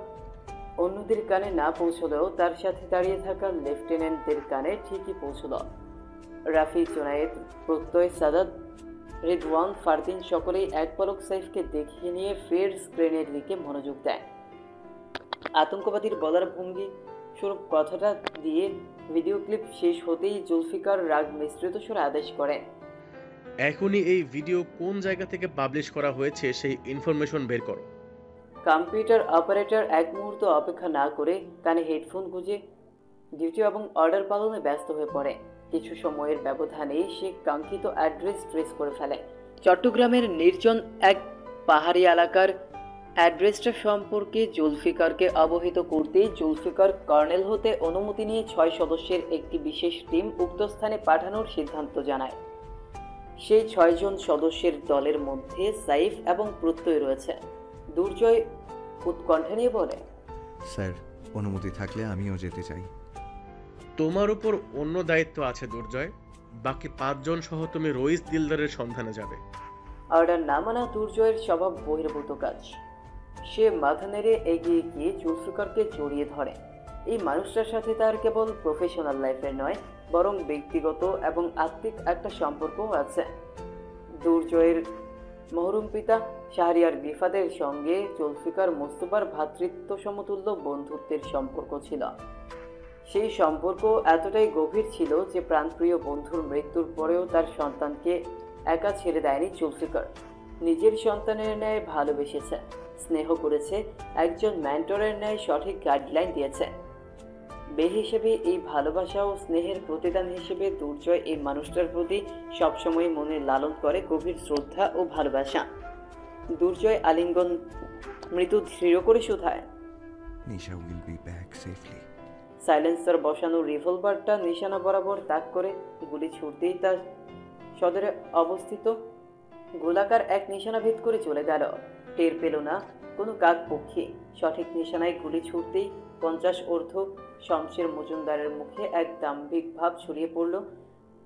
অন্যদের কানে না পৌঁছলেও তার সাথে দাঁড়িয়ে থাকা লেফটেন্যান্টদের কানে ঠিকই পৌঁছল। রাফি, জুনায়েদ, প্রত্যয়, সাদাত, রিদওয়ান, ফারদিন সকলেই এক পলক সাইফকে দেখিয়ে নিয়ে ফের স্ক্রিনের দিকে মনোযোগ দেয়। আতঙ্কবাদীর বলার ভঙ্গি স্বরূপ কথাটা দিয়ে ভিডিও ক্লিপ শেষ হতেই জুলফিকার রাগ মিশ্রিত স্বরে আদেশ করে, এখনই এই ভিডিও কোন জায়গা থেকে পাবলিশ করা হয়েছে সেই ইনফরমেশন বের করো। কম্পিউটার অপারেটর এক মুহূর্ত অপেক্ষা না করে কানে হেডফোন গুঁজে ডিউটি এবং অর্ডার পালনে ব্যস্ত হয়ে পড়ে। কিছু সময়ের ব্যবধানেই সে কাঙ্ক্ষিত অ্যাড্রেস ট্রেস করে ফেলে। চট্টগ্রামের নির্জন এক পাহাড়ি এলাকার অ্যাড্রেসটা সম্পর্কে জুলফিকারকে অবহিত করতেই জুলফিকার কর্নেল হতে অনুমতি নিয়ে 6 সদস্যের একটি বিশেষ টিম উক্ত স্থানে পাঠানোর সিদ্ধান্ত জানায়। সেই 6 জন সদস্যের দলের মধ্যে সাইফ এবং প্রত্যয় রয়েছে। দুর্জয় উৎকণ্ঠা নিয়ে বলে, স্যার, অনুমতি থাকলে আমিও যেতে চাই। তোমার উপর অন্য দায়িত্ব আছে দুর্জয়। বাকি 5 জন সহ তুমি রইস দিলদারের সন্ধানে যাবে। অর্ডার না মানা দুর্জয়ের স্বভাব বহির্ভূত কাজ। সে মাথা নেড়ে এগিয়ে গিয়ে জুলফিকারকে জড়িয়ে ধরে। এই মানুষটার সাথে তার কেবল প্রফেশনাল লাইফের নয়, বরং ব্যক্তিগত এবং আত্মিক একটা সম্পর্কও আছে। দুর্জয়ের মহরুম পিতা শাহরিয়ার রিফাতের সঙ্গে জুলফিকার মোস্তফার ভ্রাতৃত্ব সমতুল্য বন্ধুত্বের সম্পর্ক ছিল। সেই সম্পর্ক এতটাই গভীর ছিল যে প্রাণপ্রিয় বন্ধুর মৃত্যুর পরেও তার সন্তানকে একা ছেড়ে দেয়নি জুলফিকার। নিজের সন্তানের ন্যায় ভালোবেসেছে, স্নেহ করেছে, একজন মেন্টরের ন্যায় সঠিক গাইডলাইন দিয়েছে। বেহিসেবে এই ভালোবাসা ও স্নেহের প্রতিদান হিসেবে দুর্জয় এই মানুষটার প্রতি সবসময় মনে লালন করে গভীর শ্রদ্ধা ও ভালোবাসা। দুর্জয় আলিঙ্গন মৃত্যু দৃঢ় করে শুধায়, Nisha will be back safely. Silencer বসানো রিভলভারটা নিশানা বরাবর তাক করে গুলি ছুটতেই তার সদরে অবস্থিত গোলাকার এক নিশানা ভেদ করে চলে গেল। টের পেল না কোনো কাক পক্ষী। সঠিক নিশানায় গুলি ছুটতেই 50 ঊর্ধ্ব শমশের মজুমদারের মুখে এক দাম্ভিক ভাব ছড়িয়ে পড়ল।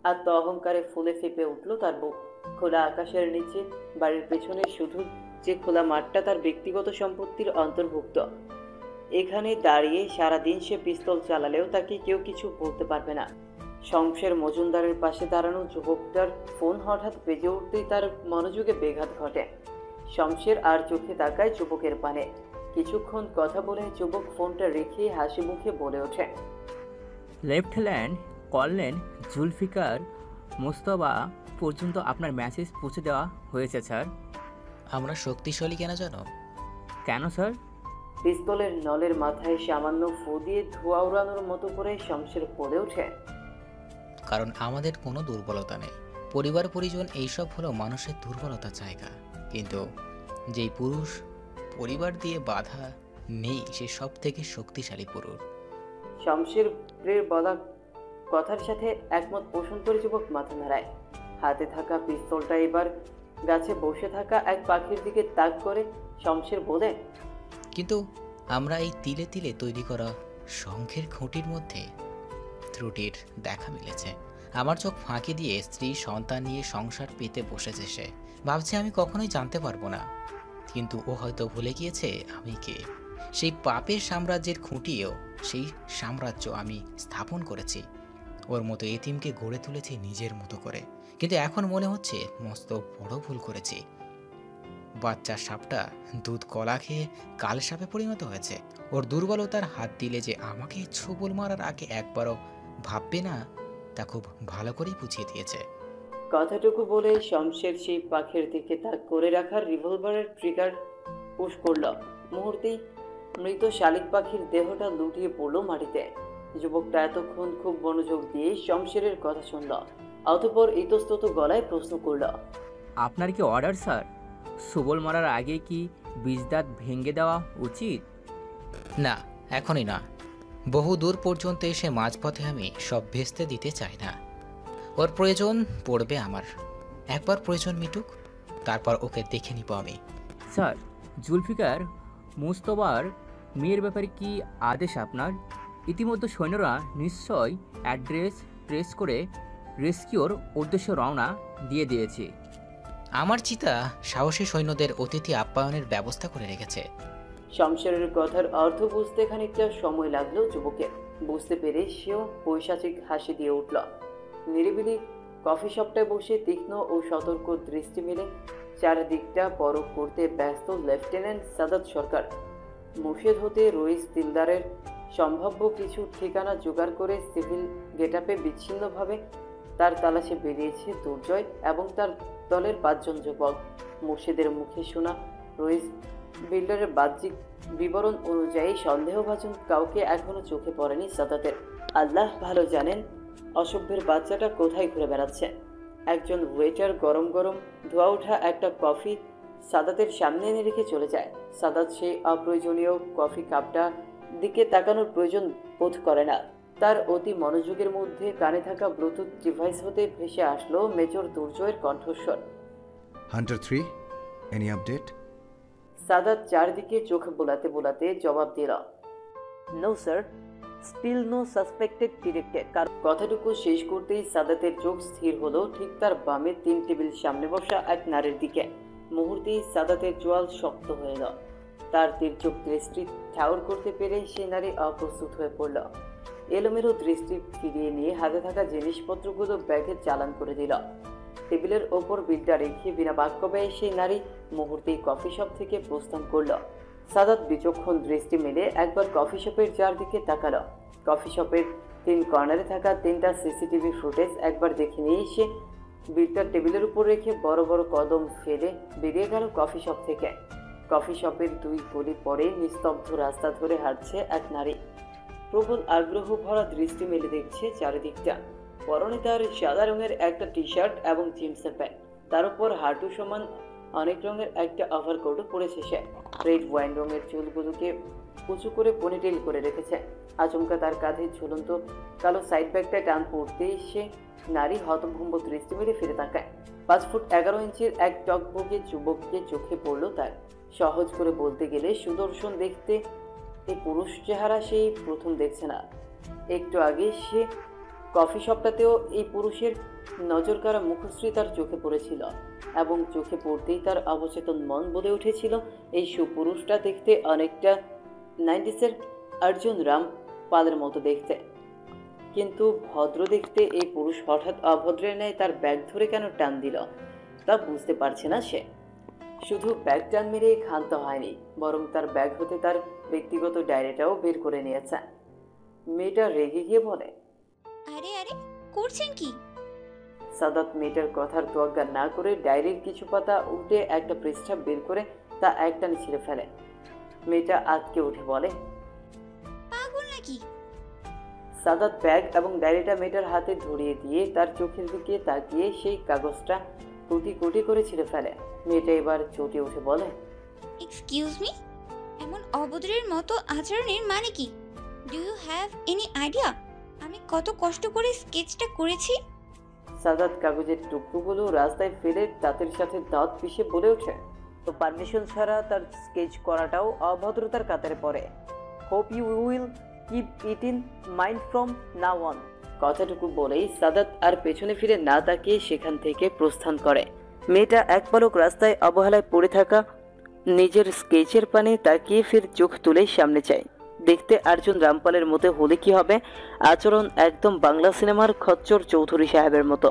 আত্ম অহংকারে ফুলে ফেঁপে উঠল তার বুক। খোলা আকাশের নিচে বাড়ির পেছনে শুধু যে খোলা মাঠটা তার ব্যক্তিগত সম্পত্তির অন্তর্ভুক্ত। এখানে দাঁড়িয়ে সারাদিন সে পিস্তল চালালেও তাকে কেউ কিছু বলতে পারবে না। শমশের মজুমদারের পাশে দাঁড়ানো যুবকটার ফোন হঠাৎ বেজে উঠতেই তার মনোযোগে ব্যাঘাত ঘটে। শমশের আর চোখে তাকায় যুবকের পানে। কিছুক্ষণ কথা বলে যুবক ফোনটা রেখে হাসি মুখে বলে ওঠে, লেফটেন্যান্ট কর্নেল জুলফিকার মোস্তফা পর্যন্ত আপনার মেসেজ পৌঁছে দেওয়া হয়েছে স্যার। আমরা শক্তিশালী কেন জানো? কেন স্যার? পিস্তলের নলের মাথায় সামান্য ফু দিয়ে ধোঁয়া উড়ানোর মতো করে শমশের বলে ওঠে, কারণ আমাদের কোনো দুর্বলতা নেই। পরিবার পরিজন এইসব হলো মানুষের দুর্বলতার জায়গা। কিন্তু যেই পুরুষ পরিবার দিয়ে বাধা নেই সে সব থেকে শক্তিশালী পুরুষ। শমশেরের বলা কথার সাথে একমত পোষণ করে যুবক মাথা নাড়ায়। হাতে থাকা পিস্তলটা এবার গাছে বসে থাকা এক পাখির দিকে তাক করে শমশের বলে, কিন্তু আমরা এই তিলে তিলে তৈরি করা শঙ্খের খুঁটির মধ্যে ত্রুটির দেখা মিলেছে। আমার চোখ ফাঁকি দিয়ে স্ত্রী সন্তান নিয়ে সংসার পেতে বসেছে সে। ভাবছে আমি কখনোই জানতে পারবো না, কিন্তু ও হয়তো ভুলে গিয়েছে আমি কে। সেই পাপের সাম্রাজ্যের খুঁটিয়েও সেই সাম্রাজ্য আমি স্থাপন করেছি। ওর মতো এতিমকে গড়ে তুলেছি নিজের মতো করে, কিন্তু এখন মনে হচ্ছে মস্ত বড় ভুল করেছি। বাচ্চা সাপটা দুধ কলা খেয়ে কাল সাপে পরিণত হয়েছে। ওর দুর্বলতার হাত দিলে যে আমাকে ছোবল মারার আগে একবারও ভাববে না তা খুব ভালো করেই বুঝিয়ে দিয়েছে। কথাটুকু বলে শমশের সেই পাখির দিকে তাক করে রাখার রিভলভারের ট্রিগার পুশ করল। মুহূর্তেই মৃত শালিক পাখির দেহটা লুটিয়ে পড়ল মাটিতে। যুবকটা এতক্ষণ খুব মনোযোগ দিয়ে শমশেরের কথা শুনল, অতঃপর ইতস্তত গলায় প্রশ্ন করল, আপনার কি অর্ডার স্যার? সুবল মারার আগে কি বীজদাঁত ভেঙে দেওয়া উচিত? না, এখনই না। বহু দূর পর্যন্ত এসে মাঝপথে আমি সব ভেস্তে দিতে চাই না। ওর প্রয়োজন পড়বে আমার। একবার প্রয়োজন মিটুক, তারপর ওকে দেখে নিব আমি। স্যার, জুলফিকার মুস্তফার মেয়ের ব্যাপারে কি আদেশ আপনার? ইতিমধ্যে সৈন্যরা নিশ্চয় অ্যাড্রেস ট্রেস করে রেস্কিউর উদ্দেশ্যে রওনা দিয়ে দিয়েছে। আমার চিতা সাহসী সৈন্যদের অতিথি আপ্যায়নের ব্যবস্থা করে রেখেছে। শমশেরের কথার অর্থ বুঝতে খানিকটা সময় লাগলো যুবকের। বুঝতে পেরে সেও পৈশাচিক হাসি দিয়ে উঠল। নিরিবিলি কফি শপটায় বসে তীক্ষ্ণ ও সতর্ক দৃষ্টি মেলে চারিদিকটা পরখ করতে ব্যস্ত লেফটেন্যান্ট সাদাত সরকার। মুর্শিদ হতে রইস দিলদারের সম্ভাব্য কিছু ঠিকানা জোগাড় করে সিভিল গেটআপে বিচ্ছিন্নভাবে তার তালাশে বেরিয়েছে দুর্জয় এবং তার দলের 5 জন যুবক। মুর্শিদের মুখে শোনা রইস বিল্ডারের বাহ্যিক বিবরণ অনুযায়ী সন্দেহভাজন কাউকে এখনো চোখে পড়েনি সাদাতের। আল্লাহ ভালো জানেন অসভ্যের বাচ্চাটা কোথায় ঘুরে বেড়াচ্ছে। একজন ওয়েটার গরম গরম ধোয়া ওঠা একটা কফি সাদাতের সামনে এনে রেখে চলে যায়। সাদাত সেই অপ্রয়োজনীয় কফি কাপটা দিকে তাকানোর প্রয়োজন বোধ করে না। তার অতি মনোযোগের মধ্যে কানে থাকা ব্লুটুথ ডিভাইস হতে ভেসে আসলো মেজর দুর্জয়ের কণ্ঠস্বর। Hunter 3, any update? সাদাত চারদিকে চোখ বোলাতে বোলাতে জবাব দিল, no sir, still no suspected detected. কারণ কথাটুকু শেষ করতেই সাদাতের চোখ স্থির হলো ঠিক তার বামে 3 টেবিল সামনে বসা এক নারীর দিকে। মুহূর্তেই সাদাতের চোয়াল শক্ত হয়ে এলো। তার তীর্যক দৃষ্টি ঠাউর করতে পেরে সে নারী অপ্রস্তুত হয়ে পড়ল। এলোমেলো দৃষ্টি ফিরিয়ে নিয়ে হাতে থাকা জিনিসপত্রগুলো ব্যাগে চালান করে দিল। টেবিলের ওপর বিলটা রেখে বিনা বাক্য ব্যয়ে সেই নারী মুহূর্তেই কফি শপ থেকে প্রস্থান করল। সাদাত বিচক্ষণ দৃষ্টি মেলে একবার কফি শপের চারদিকে তাকালো। কফি শপের 3 কর্নারে থাকা 3টা সিসিটিভি ফুটেজ একবার দেখে নিয়ে সে বিলটা টেবিলের উপর রেখে বড় বড় কদম ফেলে বেরিয়ে গেল কফি শপ থেকে। কফি শপের 2 গলি পরে নিস্তব্ধ রাস্তা ধরে হাঁটছে এক নারী। প্রবল আগ্রহ ভরা দৃষ্টি মেলে দেখছে চারিদিকটা। পরনে তার সাদা রঙের একটা টি শার্ট এবং জিন্সের প্যান্ট, তার উপর হাঁটু সমান অনেক রঙের একটা ওভারকোটও পরেছে সে। রেড ওয়াইন রঙের চুলগুলোকে উঁচু করে পনিটেল করে রেখেছে। আচমকা তার কাঁধে ঝুলন্ত কালো সাইড ব্যাগটা টান পড়তেই সে নারী হতভম্ব দৃষ্টি মেলে ফিরে তাকায়। 5 ফুট 11 ইঞ্চির এক টকবগে যুবককে চোখে পড়ল তার। সহজ করে বলতে গেলে সুদর্শন দেখতে এই পুরুষ চেহারা সেই প্রথম দেখছে না। একটু আগে সে কফি শপটাতেও এই পুরুষের নজর কাড়া মুখশ্রী তার চোখে পড়েছিল এবং চোখে পড়তেই তার অবচেতন মন বলে উঠেছিল এই সুপুরুষটা দেখতে অনেকটা 90s-এর অর্জুন রামপালের মতো দেখতে। কিন্তু ভদ্র দেখতে এই পুরুষ হঠাৎ অভদ্রের ন্যায় তার ব্যাগ ধরে কেন টান দিল তা বুঝতে পারছে না সে। শুধু ব্যাগ টান মেরে ক্ষান্ত হয়নি, বরং তার ব্যাগ হতে তার ব্যক্তিগত ডায়েরিটাও বের করে নিয়েছে। মেয়েটা রেগে গিয়ে বলে, আরে আরে করছেন কি? সাদাত মেয়েটার কথার তোয়াক্কা না করে ডায়েরির কিছু পাতা উল্টে একটা পৃষ্ঠা বের করে তা একটানে ছিঁড়ে ফেলে। মেয়েটা আটকে উঠে বলে, পাগল নাকি? সাদাত ব্যাগ এবং ডায়েরিটা মেয়েটার হাতে ধরিয়ে দিয়ে তার চোখের দিকে তাকিয়ে সেই কাগজটা কুটি কুটি করে ছিঁড়ে ফেলে। মেয়েটা এবার চটে উঠে বলে, এক্সকিউজ মি, এমন অভদ্রের মতো আচরণের মানে কি? Do you have any idea আমি কত কষ্ট করে স্কেচটা করেছি? সাদাত কাগজের টুকরোগুলো রাস্তায় ফেলে দাঁতের সাথে দাঁত পিষে বলে ওঠে, তো পারমিশন ছাড়া তার স্কেচ করাটাও অভদ্রতার কাতারে পড়ে। Hope you will keep it in mind from now on. কথাটুকু বলেই সাদাত আর পেছনে ফিরে না তাকিয়ে সেখান থেকে প্রস্থান করে। মেয়েটা এক পলক রাস্তায় অবহেলায় পড়ে থাকা নিজের স্কেচের পানে তাকিয়ে ফের চোখ তুলে সামনে চায়। দেখতে অর্জুন রামপালের মতো হলে কি হবে, আচরণ একদম বাংলা সিনেমার খচ্চর চৌধুরী সাহেবের মতো।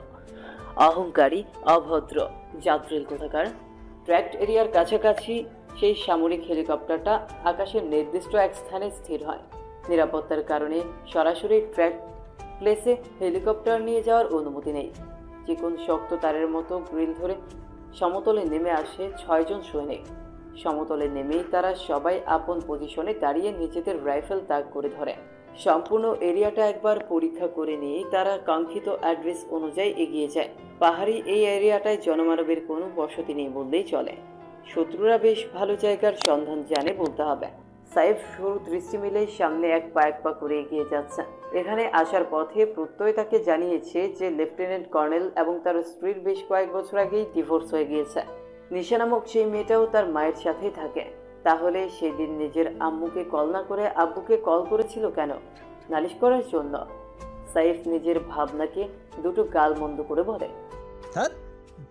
অহংকারী, অভদ্র, জাদ্রেল কোথাকার। ট্র্যাক্ট এরিয়ার কাছাকাছি সেই সামরিক হেলিকপ্টারটা আকাশের নির্দিষ্ট এক স্থানে স্থির হয়। নিরাপত্তার কারণে সরাসরি ট্র্যাক প্লেসে হেলিকপ্টার নিয়ে যাওয়ার অনুমতি নেই। চিকন শক্ত তারের মতো গ্রিল ধরে সমতলে নেমে আসে 6 জন সৈনিক। সমতলে নেমেই তারা সবাই আপন পজিশনে দাঁড়িয়ে নিজেদের রাইফেল তাক করে ধরে। সম্পূর্ণ এরিয়াটা একবার পরীক্ষা করে নিয়েই তারা কাঙ্ক্ষিত অ্যাড্রেস অনুযায়ী এগিয়ে যায়। পাহাড়ি এই এরিয়াটায় জনমানবের কোনো বসতি নেই বললেই চলে। শত্রুরা বেশ ভালো জায়গার সন্ধান জানে বলতে হবে। সাইফ সরু দৃষ্টি মিলে সামনে এক পা করে এগিয়ে যাচ্ছে। এখানে আসার পথে প্রত্যয় তাকে জানিয়েছে যে লেফটেন্যান্ট কর্নেল এবং তার স্ত্রীর বেশ কয়েক বছর আগেই ডিভোর্স হয়ে গিয়েছে। নিশা নামক সেই মেয়েটাও তার মায়ের সাথেই থাকে। তাহলে সেদিন নিজের আম্মুকে কল না করে আব্বুকে কল করেছিল কেন? নালিশ করার জন্য? সাইফ নিজের ভাবনাকে দুটো গাল মন্দ করে বলে, হ্যাঁ,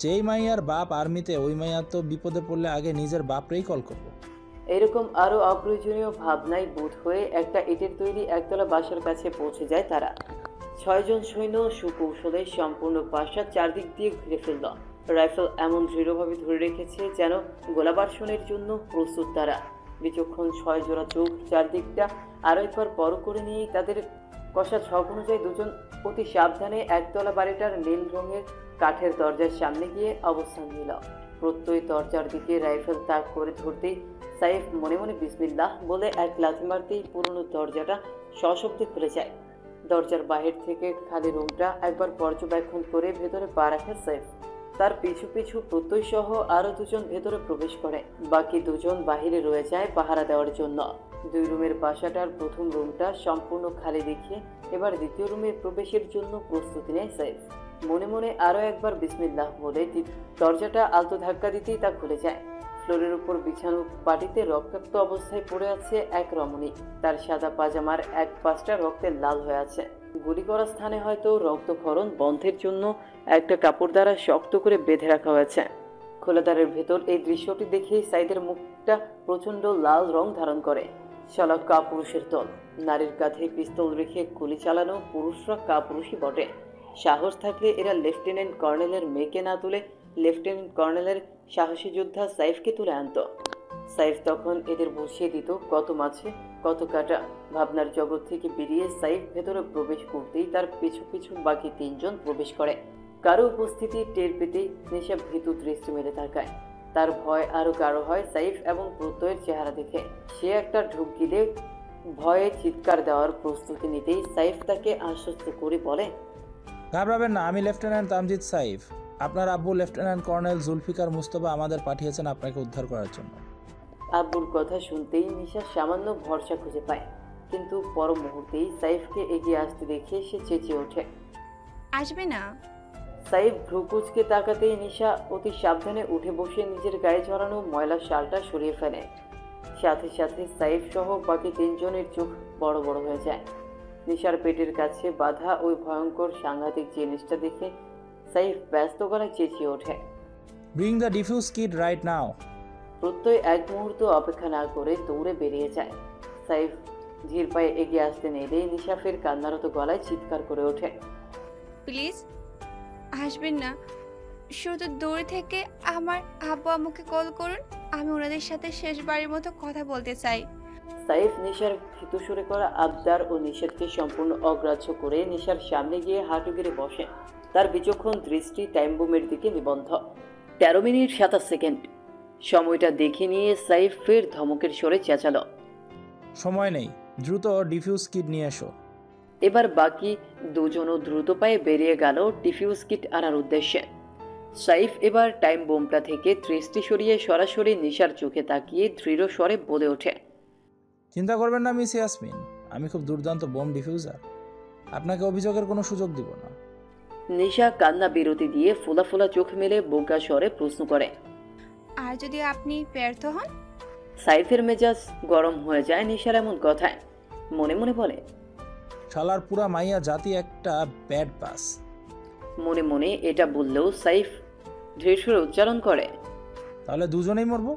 যেই মাইয়ার বাপ আর্মিতে ওই মাইয়া তো বিপদে পড়লে আগে নিজের বাপরেই কল করবো। এরকম আরো অপ্রয়োজনীয় ভাবনায় বোধ হয়ে একটা ইটের তৈরি একতলা বাসার কাছে পৌঁছে যায় তারা। 6 জন সৈন্য সুকৌশলে সম্পূর্ণ বাসা চারদিক দিয়ে ঘিরে ফেলল। রাইফেল এমন দৃঢ়ভাবে ধরে রেখেছে যেন গোলাবর্ষণের জন্য প্রস্তুত তারা। বিচক্ষণ 6 জোড়া চোখ চারদিকটা আরো একবার বড় করে নিয়েই তাদের কষা ছক অনুযায়ী দুজন অতি সাবধানে একতলা বাড়িটার নীল রঙের কাঠের দরজার সামনে গিয়ে অবস্থান নিল। প্রত্যয় দরজার দিকে রাইফেল তাক করে ধরতেই সাইফ মনে মনে বিসমিল্লাহ বলে এক লাথি মারতেই পুরনো দরজাটা সশব্দে খুলে যায়। দরজার বাহির থেকে খালি রুমটা একবার পর্যবেক্ষণ করে ভেতরে পা রাখে সাইফ। তার পিছু পিছু প্রত্যয় সহ আরো দুজন ভেতরে প্রবেশ করে। বাকি দুজন বাহিরে রয়ে যায় পাহারা দেওয়ার জন্য। 2 রুমের বাসাটার প্রথম রুমটা সম্পূর্ণ খালি দেখিয়ে এবার দ্বিতীয় রুমে প্রবেশের জন্য প্রস্তুতি নেয় সাইফ। মনে মনে আরো একবার বিসমিল্লাহ বলে দরজাটা আলতো ধাক্কা দিতেই তা খুলে যায়। ফ্লোরের উপর বিছানো পাটিতে রক্তাক্ত অবস্থায় পড়ে আছে এক রমণী। তার সাদা পাজামার এক পাশটা রক্তে লাল হয়ে আছে। গুলি করা স্থানে হয়তো রক্তক্ষরণ বন্ধের জন্য একটা কাপড় দ্বারা শক্ত করে বেঁধে রাখা হয়েছে। খোলাদারের ভেতর এই দৃশ্যটি দেখেই সাইদের মুখটা প্রচন্ড লাল রং ধারণ করে। শালা কাপুরুষের দল। নারীর কাঁধে পিস্তল রেখে গুলি চালানো পুরুষরা কাপুরুষই বটে। সাহস থাকলে এরা লেফটেন্যান্ট কর্নেলের মেয়েকে না তুলে লেফটেন্যান্ট কর্নেলের সাহসী যোদ্ধা সাইফকে তুলে আনত। সাইফ তখন এদের বুঝিয়ে দিত কত মাছে কত কাটা। ভাবনার জগৎ থেকে বেরিয়ে সাইফ ভেতরে প্রবেশ করতেই তার পিছু পিছু বাকি 3 জন প্রবেশ করে। কারো উপস্থিতি টের পেতেই নেশা ভীতু দৃষ্টি মেলে তাকায়। তার ভয় আরো গাঢ় হয় সাইফ এবং প্রত্যয়ের চেহারা দেখে। সে একটা ঢুক গিলে ভয়ে চিৎকার দেওয়ার প্রস্তুতি নিতেই সাইফ তাকে আশ্বস্ত করে বলে, ঘাবড়াবেন না, আমি লেফটেন্যান্ট তামজিদ সাইফ। আপনার আব্বু লেফটেন্যান্ট কর্নেল জুলফিকার মুস্তফা আমাদের পাঠিয়েছেন আপনাকে উদ্ধার করার জন্য। আব্বুর কথা শুনতেই নিশা সামান্য ভরসা খুঁজে পায়, কিন্তু পর মুহূর্তেই সাইফকে এগিয়ে আসতে দেখে সে চেঁচিয়ে ওঠে, আসবে না। সাইফ ভ্রুকুচকে তাকাতেই নিশা অতি সাবধানে উঠে বসে নিজের গায়ে জড়ানো ময়লা শালটা সরিয়ে ফেলে। সাথে সাথে সাইফ সহ বাকি 3 জনের চোখ বড় বড় হয়ে যায়। নিশার পেটের কাছে বাঁধা ওই ভয়ঙ্কর সাংঘাতিক জিনিসটা দেখে সাইফ ব্যস্ত গলায় চেঁচিয়ে ওঠে, bring the diffuse kit right now. প্রত্যয় এক মুহূর্ত অপেক্ষা না করে দৌড়ে বেরিয়ে যায়। সাইফ ধীর পায়ে এগিয়ে আসতে নিলেই নিশা ফের কান্নারত গলায় চিৎকার করে ওঠে, প্লিজ আসবেন না, শুধু দূর থেকে আমার আব্বু আম্মুকে কল করুন, আমি ওনাদের সাথে শেষবারের মতো কথা বলতে চাই। সাইফ নিশার ভীতু সুরে করা আবদার ও নিষেধকে সম্পূর্ণ অগ্রাহ্য করে নিশার সামনে গিয়ে হাঁটু গেড়ে বসে। তার বিচক্ষণ দৃষ্টি টাইম বোমের দিকে নিবদ্ধ। 13 মিনিট 27 সেকেন্ড। সময়টা দেখে নিয়ে সাইফ ফের ধমকের স্বরে চেঁচালো, সময় নেই, দ্রুত ডিফিউজ কিট নিয়ে এসো। এবার বাকি 2 জনও দ্রুত পায়ে বেরিয়ে গেল ডিফিউজ কিট আনার উদ্দেশ্যে। সাইফ এবার টাইম বোমটা থেকে দৃষ্টি সরিয়ে সরাসরি নিশার চোখে তাকিয়ে দৃঢ় স্বরে বলে ওঠে, চিন্তা করবেন না মিস ইয়াসমিন, আমি খুব দুর্দান্ত বোম ডিফিউজার, আপনাকে অভিযোগের কোনো সুযোগ দিব না। নিশা কান্না বিরতি দিয়ে ফোলা ফোলা চোখ মেলে বোকা স্বরে প্রশ্ন করে, আর যদি আপনি ব্যর্থ হন? সাইফের মেজাজ গরম হয়ে যায় নিশার এমন কথায়। মনে মনে বলে, শালার পুরা মাইয়া জাতি একটা ব্যাড পাস। মনে মনে এটা বললেও সাইফ ধীর সুরে উচ্চারণ করে, তাহলে দুজনেই মরবো।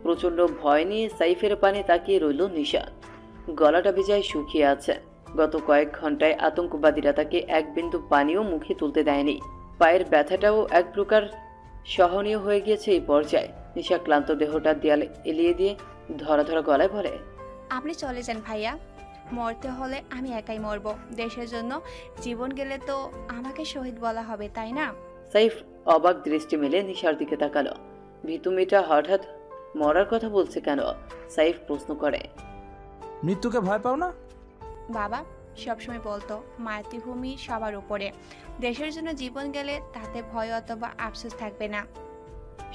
প্রচন্ড ভয় নিয়ে সাইফের পানে তাকিয়ে রইল নিশা। গলাটা ভেজায় শুকিয়ে আছে। গত কয়েক ঘন্টায় আতঙ্কবাদীরা তাকে এক বিন্দু পানিও মুখে তুলতে দেয়নি। পায়ের ব্যথাটাও এক প্রকার সহনীয় হয়ে গিয়েছে এই পর্যায়ে। নিশা ক্লান্ত দেহটা দেয়ালে এলিয়ে দিয়ে ধরা ধরা গলায় বলে, আপনি চলে যান ভাইয়া, মরতে হলে আমি একাই মরব, দেশের জন্য জীবন গেলে তো আমাকে শহীদ বলা হবে, তাই না? সাইফ অবাক দৃষ্টি মেলে নিশার দিকে তাকালো। ভীতু মেয়েটা হঠাৎ মরার কথা বলছে কেন? সাইফ প্রশ্ন করে, মৃত্যুকে ভয় পাও না? বাবা সবসময় বলতো মাতৃভূমি সবার উপরে, দেশের জন্য জীবন গেলে তাতে ভয় অথবা আফসোস থাকবে না।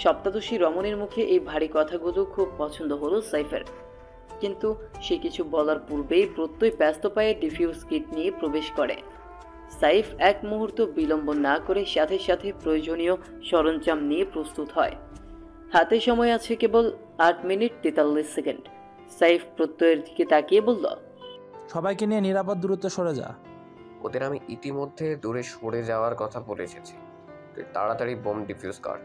সপ্তাদশী রমণীর মুখে এই ভারী কথাগুলো খুব পছন্দ হলো সাইফের, কিন্তু সে কিছু বলার পূর্বেই প্রত্যয় ব্যস্ত পায়ে ডিফিউজ কিট নিয়ে প্রবেশ করে। সাইফ এক মুহূর্ত বিলম্ব না করে সাথে সাথে প্রয়োজনীয় সরঞ্জাম নিয়ে প্রস্তুত হয়। হাতে সময় আছে কেবল 8 মিনিট 43 সেকেন্ড। সাইফ প্রত্যয়ের দিকে তাকিয়ে বলল, সবাইকে নিয়ে নিরাপদ দূরত্বে সরে যা। ওদের আমি ইতিমধ্যে দূরে সরে যাওয়ার কথা বলে এসেছি, তুই তাড়াতাড়ি বোম ডিফিউজ কর।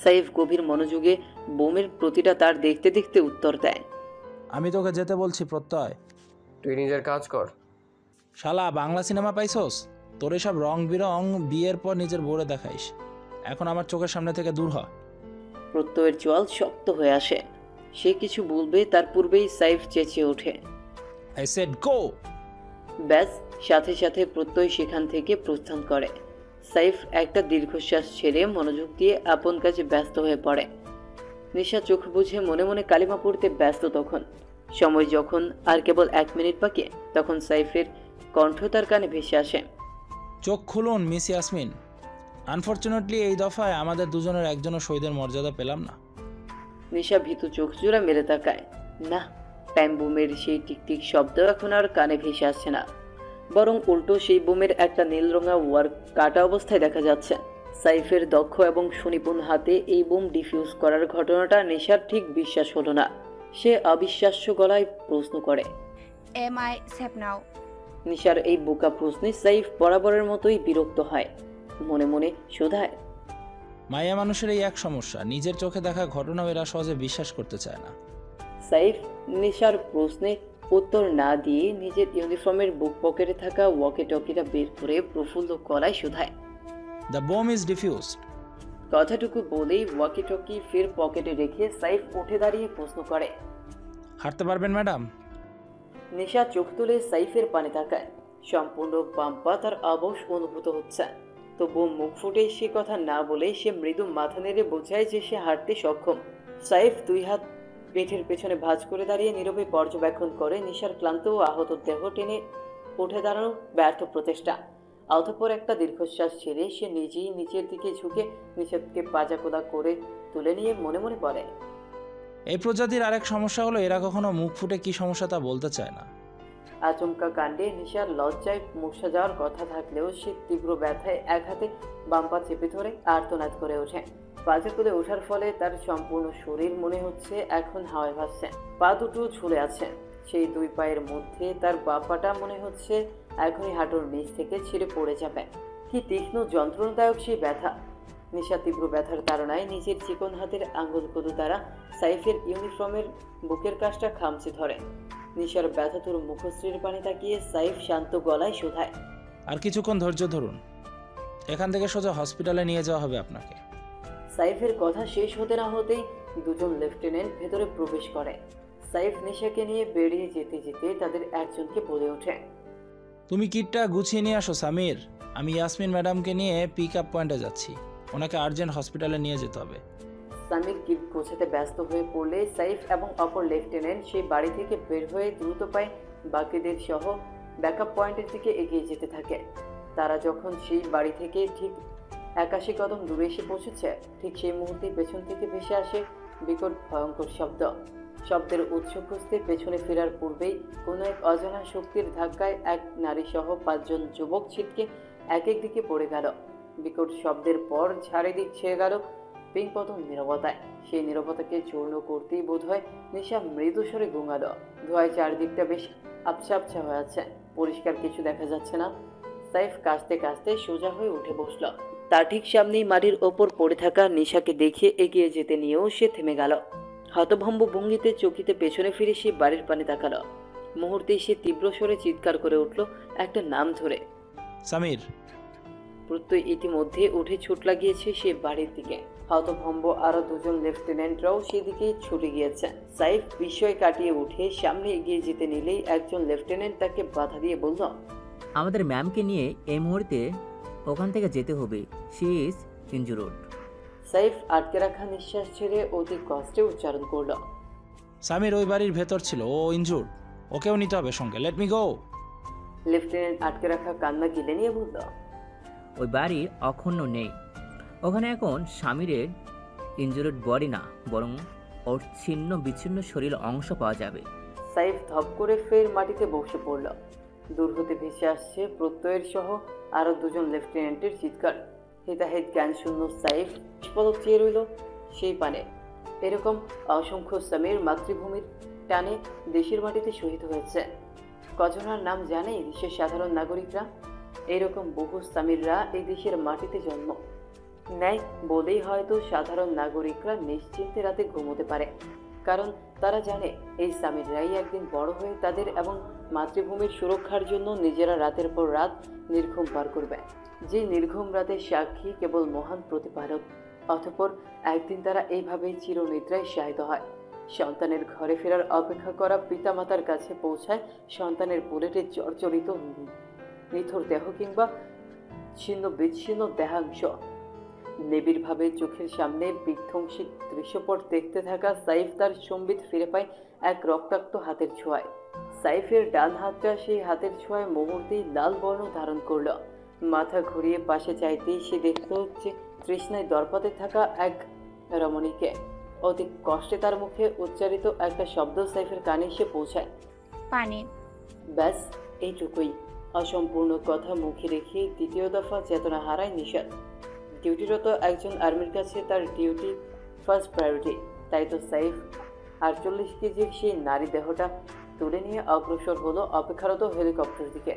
সাইফ গভীর মনোযোগে বোমের প্রতিটা তার দেখতে দেখতে উত্তর দেয়, আমি তোকে যেতে বলছি প্রত্যয়। তুই নিজের কাজ কর। শালা বাংলা সিনেমা পাইছস? তোর এসব রং বিরং বিয়ের পর নিজের বোরে দেখাইস। এখন আমার চোখের সামনে থেকে দূর হ। প্রত্যয়ের জল শক্ত হয়ে আসে। সে কিছু বলবে তার পূর্বেই সাইফ চেঁচিয়ে ওঠে, আই সেড গো। ব্যাস সাথে সাথে প্রত্যয় সেখান থেকে প্রস্থান করে। সাইফ একটা দীর্ঘশ্বাস ছেড়ে মনোযোগ দিয়ে আপন কাজে ব্যস্ত হয়ে পড়ে। নিশা চোখ বুঝে মনে মনে কালিমা পড়তে ব্যস্ত। তখন সময় যখন আর কেবল 1 মিনিট বাকি, তখন সাইফের কণ্ঠ তার কানে ভেসে আসে, চোখ খুলুন মিস ইয়াসমিন। আনফর্চুনেটলি এই দফায় আমাদের দুজনের একজনও শহীদের মর্যাদা পেলাম না। নিশা ভীতু চোখ জোড়া মেরে তাকায়। না, টাইম বোমের সেই টিকটিক শব্দ এখন আর কানে ভেসে আসছে না, বরং উল্টো সেই বোমের একটা নীল রঙা ওয়ার কাটা অবস্থায় দেখা যাচ্ছে। সাইফের দক্ষ এবং সুনিপুণ হাতে এই বোম ডিফিউজ করার ঘটনাটা নেশার ঠিক বিশ্বাস হলো না। সে অবিশ্বাস্য গলায় প্রশ্ন করে, এম আই সেফ নাও? নিশার এই বোকা প্রশ্নে সাইফ বরাবরের মতোই বিরক্ত হয়। মনে মনে শোধায়, মায়া মানুষের এই এক সমস্যা, নিজের চোখে দেখা ঘটনাও এরা সহজে বিশ্বাস করতে চায় না। সাইফ নিশার প্রশ্নে উত্তর না দিয়ে নিজের ইউনিফর্মের বুক পকেটে থাকা ওয়াকি টকিটা বের করে প্রফুল্ল গলায় শোধায়, দ্য বোম ইজ ডিফিউজড। কথাটুকু বলেই ওয়াকি টকি ফের পকেটে রেখে সাইফ উঠে দাঁড়িয়ে প্রশ্ন করে, হাঁটতে পারবেন ম্যাডাম? নিশা চোখ তুলে সাইফের পানে তাকায়। সম্পূর্ণ বাম্পা তার আবশ অনুভূত হচ্ছে, তবুও মুখ ফুটে সে কথা না বলে সে মৃদু মাথা নেড়ে বোঝায় যে সে হাঁটতে সক্ষম। সাইফ 2 হাত পেটের পেছনে ভাঁজ করে দাঁড়িয়ে নীরবে পর্যবেক্ষণ করে নিশার ক্লান্ত ও আহত দেহ টেনে উঠে দাঁড়ানোর ব্যর্থ প্রচেষ্টা। অতঃপর একটা দীর্ঘশ্বাস ছেড়ে সে নিজেই নিচের দিকে ঝুঁকে নিষেধকে পাজাকোদা করে তুলে নিয়ে মনে মনে পড়ে, এই প্রজাতির আরেক সমস্যা হলো এরা কখনো মুখ ফুটে কি সমস্যা তা বলতে চায় না। আচমকা কাণ্ডে নিশার লজ্জায় মুর্ছা যাওয়ার কথা থাকলেও সে তীব্র ব্যথায় এক হাতে বাম পা চেপে ধরে আর্তনাদ করে ওঠে। পাজা তুলে ওঠার ফলে তার সম্পূর্ণ শরীর মনে হচ্ছে এখন হাওয়ায় ভাসছে। পা দুটো ঝুলে আছে। সেই 2 পায়ের মধ্যে তার বা পাটা মনে হচ্ছে এখনই হাঁটুর নিচ থেকে ছিঁড়ে পড়ে যাবে। কি তীক্ষ্ণ যন্ত্রণাদায়ক সেই ব্যথা! নিশা তীব্র ব্যথার তাড়নায় নিজের চিকন হাতের আঙ্গুলগুলো দ্বারা সাইফের ইউনিফর্মের বুকের কাজটা খামচে ধরে। নিশার ব্যথাতুর মুখশ্রীর পানে তাকিয়ে সাইফ শান্ত গলায় শোধায়, আর কিছুক্ষণ ধৈর্য ধরুন, এখান থেকে সোজা হসপিটালে নিয়ে যাওয়া হবে আপনাকে। সাইফের কথা শেষ হতে না হতেই 2 লেফটেন্যান্ট ভেতরে প্রবেশ করে। সাইফ নিশাকে নিয়ে বেরিয়ে যেতে যেতে তাদের একজনকে বলে ওঠে, তুমি কিটটা গুছিয়ে নিয়ে আসো সামির, আমি ইয়াসমিন ম্যাডামকে নিয়ে পিক আপ পয়েন্টে যাচ্ছি, ওনাকে আর্জেন্ট হসপিটালে নিয়ে যেতে হবে। সামির কিট গোছাতে ব্যস্ত হয়ে পড়লে সাইফ এবং অপর লেফটেন্যান্ট সেই বাড়ি থেকে বের হয়ে দ্রুত পায়ে বাকিদের সহ ব্যাকআপ পয়েন্টের দিকে এগিয়ে যেতে থাকে। তারা যখন সেই বাড়ি থেকে ঠিক 81 কদম দূরে এসে পৌঁছেছে, ঠিক সেই মুহূর্তে পেছন থেকে ভেসে আসে বিকট ভয়ঙ্কর শব্দ। শব্দের উৎস খুঁজতে পেছনে ফেরার পূর্বেই কোনো এক অজানা শক্তির ধাক্কায় এক নারী সহ 5 জন যুবক ছিটকে এক এক দিকে পড়ে গেল। বিকট শব্দের পর ঝাড়িদিক ছেয়ে গেল পিংপতন নীরবতায়। সেই নীরবতাকে চূর্ণ করতেই বোধ হয় নিশা মৃদু স্বরে গুঙালো। ধোঁয়ায় চারদিকটা বেশ আবছা আবছা হয়ে আছে, পরিষ্কার কিছু দেখা যাচ্ছে না। সাইফ কাঁচতে কাঁচতে সোজা হয়ে উঠে বসল। তার ঠিক সামনেই মাটির ওপর পড়ে থাকা নিশাকে দেখে এগিয়ে যেতে নিয়েও সে থেমে গেল। হতভম্ব ভঙ্গিতে চকিতে পেছনে ফিরে সে বাড়ির পানে তাকালো। মুহূর্তেই সে তীব্র স্বরে চিৎকার করে উঠল একটা নাম ধরে, সামির। প্রত্যয় ইতিমধ্যে উঠে ছুট লাগিয়েছে সে বাড়ির দিকে। হতভম্ব আরো 2 লেফটেন্যান্টরাও সেদিকে ছুটে গিয়েছে। সাইফ বিস্ময় কাটিয়ে উঠে সামনে এগিয়ে যেতে নিলেই একজন লেফটেন্যান্ট তাকে বাধা দিয়ে বলল, আমাদের ম্যামকে নিয়ে এই মুহূর্তে ওখান থেকে যেতে হবে, শি ইজ ইনজুরড। সাইফ আটকে রাখা নিঃশ্বাস ছেড়ে অতি কষ্টে উচ্চারণ করল, সামির ওই বাড়ির ভেতর ছিল, ও ইনজুরড, ওকেও নিতে হবে সঙ্গে, লেট মি গো। লেফটেন্যান্ট আটকে রাখা কান্না গিলে নিয়ে বলল, ওই বাড়ি অক্ষুণ্ণ নেই, ওখানে এখন সামিরের ইনজুরিড বডি না, বরং ওর ছিন্ন বিচ্ছিন্ন শরীর অংশ পাওয়া যাবে। সাইফ ধপ করে ফের মাটিতে বসে পড়ল। দূর হতে ভেসে আসছে প্রত্যয়ের সহ আরো দুজন লেফটেন্যান্টের চিৎকার। হিতাহিত জ্ঞান শূন্য সাইফ পদক চেয়ে রইল সেই পানে। এরকম অসংখ্য সামির মাতৃভূমির টানে দেশের মাটিতে শহীদ হয়েছে। কজনার নাম জানে এই দেশের সাধারণ নাগরিকরা? এরকম বহু সামিররা এই দেশের মাটিতে জন্ম নেয় বলেই হয়তো সাধারণ নাগরিকরা নিশ্চিন্তে রাতে ঘুমোতে পারে, কারণ তারা জানে এই সামিররাই একদিন বড় হয়ে তাদের এবং মাতৃভূমির সুরক্ষার জন্য নিজেরা রাতের পর রাত নির্ঘুম পার করবে। যে নির্ঘুম রাতের সাক্ষী কেবল মহান প্রতিপালক। অতঃপর একদিন তারা এইভাবেই চিরনিদ্রায় শায়িত হয়। সন্তানের ঘরে ফেরার অপেক্ষা করা পিতামাতার কাছে পৌঁছায় সন্তানের বুলেটে জর্জরিত নিথর দেহ কিংবা ছিন্ন বিচ্ছিন্ন দেহাংশ। নিবিড়ভাবে চোখের সামনে বিধ্বংসী দৃশ্যপট দেখতে থাকা সাইফ তার সম্বিত ফিরে পায় এক রক্তাক্ত হাতের ছোঁয়ায়। সাইফের ডান হাতটা সেই হাতের ছোঁয়ায় মুহূর্তেই লাল বর্ণ ধারণ করল। মাথা ঘুরিয়ে পাশে চাইতেই সে দেখল যে তৃষ্ণায় দরপাতে থাকা এক রমণীকে। অতি কষ্টে তার মুখে উচ্চারিত একটা শব্দ সাইফের কানে এসে পৌঁছায়, পানি। ব্যাস এইটুকুই। অসম্পূর্ণ কথা মুখে রেখে দ্বিতীয় দফা চেতনা হারায় নিশাত। ডিউটিরত একজন আর্মির কাছে তার ডিউটি ফার্স্ট প্রায়োরিটি। তাই তো সাইফ 48 কেজির সেই নারী দেহটা তুলে নিয়ে অগ্রসর হলো অপেক্ষারত হেলিকপ্টার দিকে।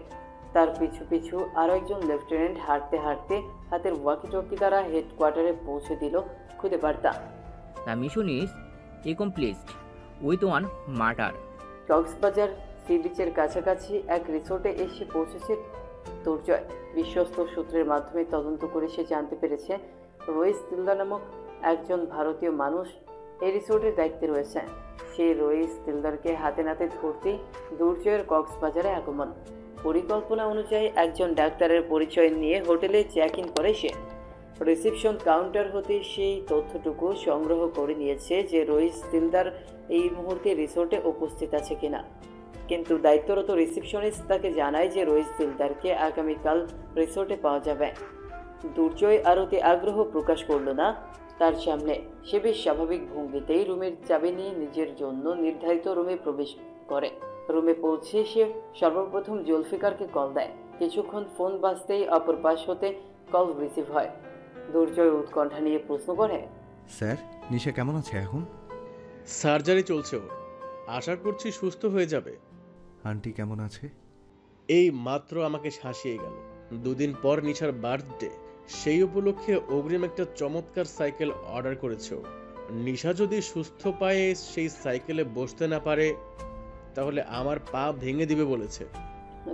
তার পিছু পিছু আরও একজন লেফটেন্যান্ট হাঁটতে হাঁটতে হাতের ওয়াকিটকি দ্বারা হেডকোয়ার্টারে পৌঁছে দিল খুদে বার্তা। The mission is accomplished with one martyr. Cox's Bazar sea বিচের কাছাকাছি এক রিসোর্টে এসে পৌঁছেছে দুর্জয়। বিশ্বস্ত সূত্রের মাধ্যমে তদন্ত করে সে জানতে পেরেছে রইস দিলদার নামক একজন ভারতীয় মানুষ এই রিসোর্টের দায়িত্বে রয়েছে। সেই রইস দিলদারকে হাতে নাতে ধরতেই দুর্জয়ের কক্সবাজারে আগমন। পরিকল্পনা অনুযায়ী একজন ডাক্তারের পরিচয় নিয়ে হোটেলে চেক ইন করে সে। রিসেপশন কাউন্টার হতে সেই তথ্যটুকু সংগ্রহ করে নিয়েছে যে রইস দিলদার এই মুহূর্তে রিসোর্টে উপস্থিত আছে কিনা। কিন্তু দায়িত্বরত রিসেপশনিস্ট তাকে জানায় যে রইস দিলদারকে আগামীকাল রিসোর্টে পাওয়া যাবে। দুর্জয় আরতি আগ্রহ প্রকাশ করল না তার সামনে। সে বেশ স্বাভাবিক ভঙ্গিতেই রুমের চাবি নিয়ে নিজের জন্য নির্ধারিত রুমে প্রবেশ করে। রুমে পৌঁছে সে সর্বপ্রথম জুলফিকারকে কল দেয়। কিছুক্ষণ ফোন বাজতেই অপর পাশ হতে কল রিসিভ হয়। দুর্জয় উৎকণ্ঠা নিয়ে প্রশ্ন করে, স্যার নিশা কেমন আছে এখন? সার্জারি চলছে ওর, আশা করছি সুস্থ হয়ে যাবে। আন্টি কেমন আছে? এই মাত্র আমাকে শাসিয়ে গেল। দুদিন পর নিশার বার্থডে, সেই উপলক্ষে অগ্রিম একটা চমৎকার সাইকেল অর্ডার করেছে ও। নিশা যদি সুস্থ পায়ে সেই সাইকেলে বসতে না পারে তাহলে আমার পা ভেঙে দিবে বলেছে।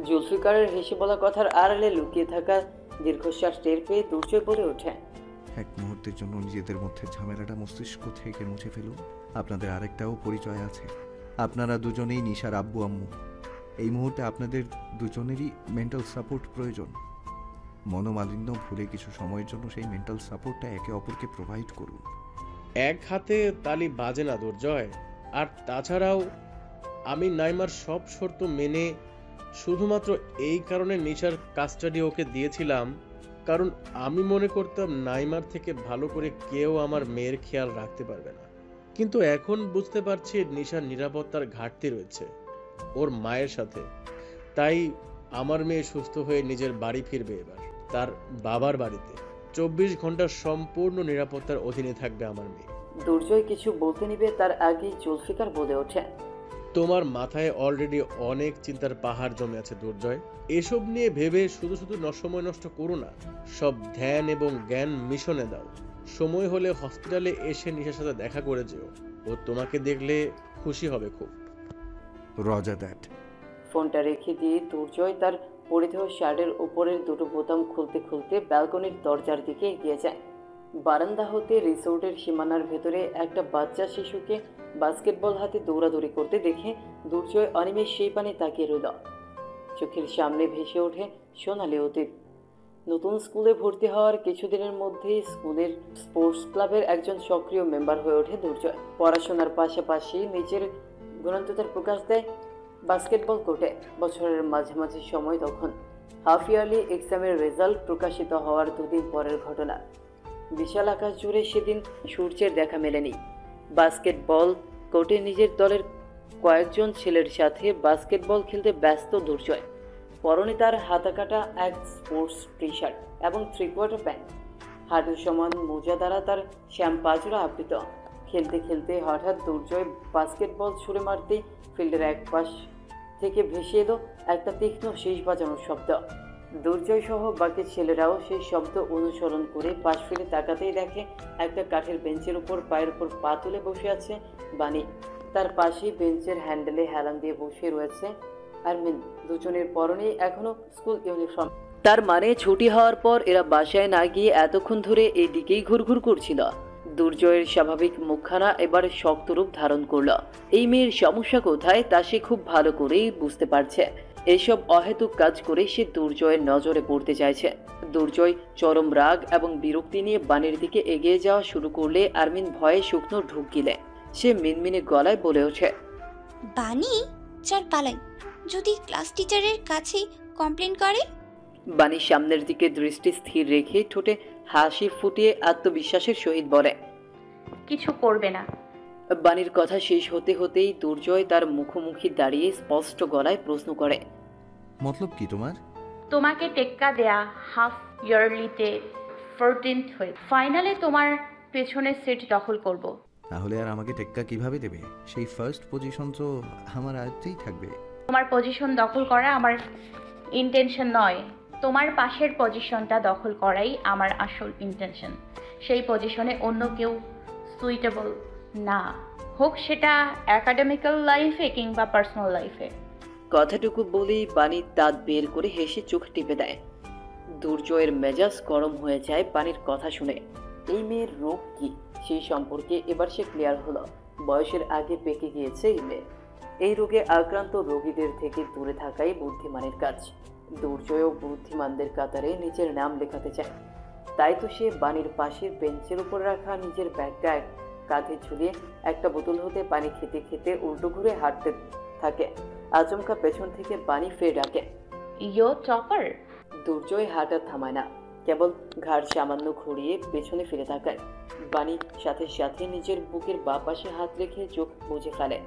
জুলফিকারের হেসে বলা কথার আড়ালে লুকিয়ে থাকা দীর্ঘশ্বাস টের পেয়ে দুর্জয় বলে ওঠে, এক মুহূর্তের জন্য নিজেদের মধ্যে ঝামেলাটা মস্তিষ্ক থেকে মুছে ফেলুন। আপনাদের আরেকটাও পরিচয় আছে। আপনারা দুজনেই নিশার আব্বু আম্মু। এই মুহূর্তে আপনাদের দুজনেরই মেন্টাল সাপোর্ট প্রয়োজন। মনোমালিন্য ভুলে কিছু সময়ের জন্য সেই মেন্টাল সাপোর্টটা একে অপরকে প্রোভাইড করুন। এক হাতে তালি বাজে না দুর্জয়। আর তাছাড়াও আমি নাইমার সব শর্ত মেনে শুধুমাত্র এই কারণে নিশার কাস্টাডি ওকে দিয়েছিলাম, কারণ আমি মনে করতাম নাইমার থেকে ভালো করে কেউ আমার মেয়ের খেয়াল রাখতে পারবে না। কিন্তু এখন বুঝতে পারছি নিশার নিরাপত্তার ঘাটতি রয়েছে ওর মায়ের সাথে। তাই আমার মেয়ে সুস্থ হয়ে নিজের বাড়ি ফিরবে এবার, তার বাবার বাড়িতে। 24 ঘন্টা সম্পূর্ণ নিরাপত্তার অধীনে থাকবে আমার মেয়ে। দুর্জয় কিছু বলতে নিবে তার আগেই জুলফিকার বলে ওঠে, তোমার মাথায় অলরেডি অনেক চিন্তার পাহাড় জমে আছে দুর্জয়। এসব নিয়ে ভেবে শুধু শুধু সময় নষ্ট করো না। সব ধ্যান এবং জ্ঞান মিশনে দাও। সময় হলে হসপিটালে এসে নিশার সাথে দেখা করে যেও। ও তোমাকে দেখলে খুশি হবে খুব। Roger that. ফোনটা রেখে দিয়ে দুর্জয় তার পরিধেয় শার্টের উপরের দুটো বোতাম খুলতে খুলতে ব্যালকনির দরজার দিকে এগিয়ে যায়। বারান্দা হতে রিসোর্টের সীমানার ভেতরে একটা বাচ্চা শিশুকে বাস্কেটবল হাতে দৌড়াদৌড়ি করতে দেখে দুর্জয় অনিমেষ সেই পানে তাকিয়ে রইল। চোখের সামনে ভেসে ওঠে সোনালি অতীত। নতুন স্কুলে ভর্তি হওয়ার কিছুদিনের মধ্যেই স্কুলের স্পোর্টস ক্লাবের একজন সক্রিয় মেম্বার হয়ে ওঠে দুর্জয়। পড়াশোনার পাশাপাশি নিজের গুণান্ততার প্রকাশ দেয় বাস্কেটবল কোর্টে। বছরের মাঝামাঝি সময় তখন হাফ ইয়ারলি এক্সামের রেজাল্ট প্রকাশিত হওয়ার দুদিন পরের ঘটনা। বিশাল আকাশ জুড়ে সেদিন সূর্যের দেখা মেলেনি। বাস্কেটবল কোর্টে নিজের দলের কয়েকজন ছেলের সাথে বাস্কেটবল খেলতে ব্যস্ত দুর্জয়। পরনে তার হাতাকাটা এক স্পোর্টস টি শার্ট এবং 3/4 প্যান্ট, হাঁটু সমান মোজা দ্বারা তার শ্যামপাজরা আবৃত। খেলতে খেলতে হঠাৎ দুর্জয় বাস্কেটবল ছুঁড়ে মারতেই ফিল্ডের এক পাশ থেকে ভেসে এলো একটা তীক্ষ্ণ শীষ বাজানোর শব্দ। দুর্জয় সহ বাকি ছেলেরাও সেই শব্দ অনুসরণ করে পাশ ফিরে তাকাতেই দেখে একটা কাঠের বেঞ্চের উপর পায়ের উপর পা তুলে বসে আছে বাণী। তার পাশেই বেঞ্চের হ্যান্ডেলে হেলান দিয়ে বসে রয়েছে আরমিন। দুজনের পরনেই এখনো স্কুল ইউনিফর্ম। তার মানে ছুটি হওয়ার পর এরা বাসায় না গিয়ে এতক্ষণ ধরে এদিকেই ঘুরঘুর করছিল। দুর্জয়ের স্বাভাবিক মুখখানা এবার শক্ত রূপ ধারণ করল। এই মেয়ের সমস্যা কোথায় তা সে খুব ভালো করেই বুঝতে পারছে। এসব অহেতুক কাজ করে সে দুর্জয়ের নজরে পড়তে চাইছে। দুর্জয় চরম রাগ এবং বিরক্তি নিয়ে বাণীর দিকে এগিয়ে যাওয়া শুরু করলে আরমিন ভয়ে শুকনো ঢুক গিলে সে মিনমিনে গলায় বলে ওঠে, বানি চার পালাই, যদি ক্লাস টিচারের কাছে কমপ্লেন করে। বাণীর সামনের দিকে দৃষ্টি স্থির রেখে ঠোঁটে হাসি ফুটিয়ে আত্মবিশ্বাসের সহিত বলে, কিছু করবে না। বাণীর কথা শেষ হতে হতেই দুর্জয় তার মুখোমুখি দাঁড়িয়ে স্পষ্ট গলায় প্রশ্ন করে, মতলব কি তোমার? তোমাকে টেক্কা দেয়া হাফ ইয়ারলিতে 14th হয়ে ফাইনালে তোমার পেছনের সিট দখল করব। তাহলে আর আমাকে টেক্কা কিভাবে দেবে? সেই ফার্স্ট পজিশন তো আমার আয়ত্তেই থাকবে। তোমার পজিশন দখল করা আমার ইন্টেনশন নয়, তোমার পাশের পজিশনটা দখল করাই আমার আসল ইন্টেনশন। সেই পজিশনে অন্য কেউ সুইটেবল না হোক, সেটা একাডেমিক্যাল লাইফে কিংবা পার্সোনাল লাইফে। কথাটুকু বলেই বাণী দাঁত বের করে হেসে চোখ টিপে দেয়। দুর্জয়ের মেজাজ গরম হয়ে যায় বাণীর কথা শুনে। এই মেয়ের রোগ কি সেই সম্পর্কে এবার সে ক্লিয়ার হলো। বয়সের আগে পেকে গিয়েছে এই মেয়ে। এই রোগে আক্রান্ত রোগীদের থেকে দূরে থাকাই বুদ্ধিমানের কাজ। দুর্জয়ও বুদ্ধিমানদের কাতারে নিজের নাম লেখাতে চায়। তাই তো সে বাণীর পাশের বেঞ্চের উপর রাখা নিজের ব্যাগটা কাঁধে ঝুলিয়ে একটা বোতল হতে পানি খেতে খেতে উল্টো ঘুরে হাঁটতে থাকে। আচমকা পেছন থেকে বাণী ফের ডাকে, ইয়ো টপার। দুর্জয় হাঁটা থামায় না, কেবল ঘাড় সামান্য ঘুরিয়ে পেছনে ফিরে তাকায়। বাণী সাথে সাথে নিজের বুকের বাঁ পাশে হাত রেখে চোখ বুজে ফেলে।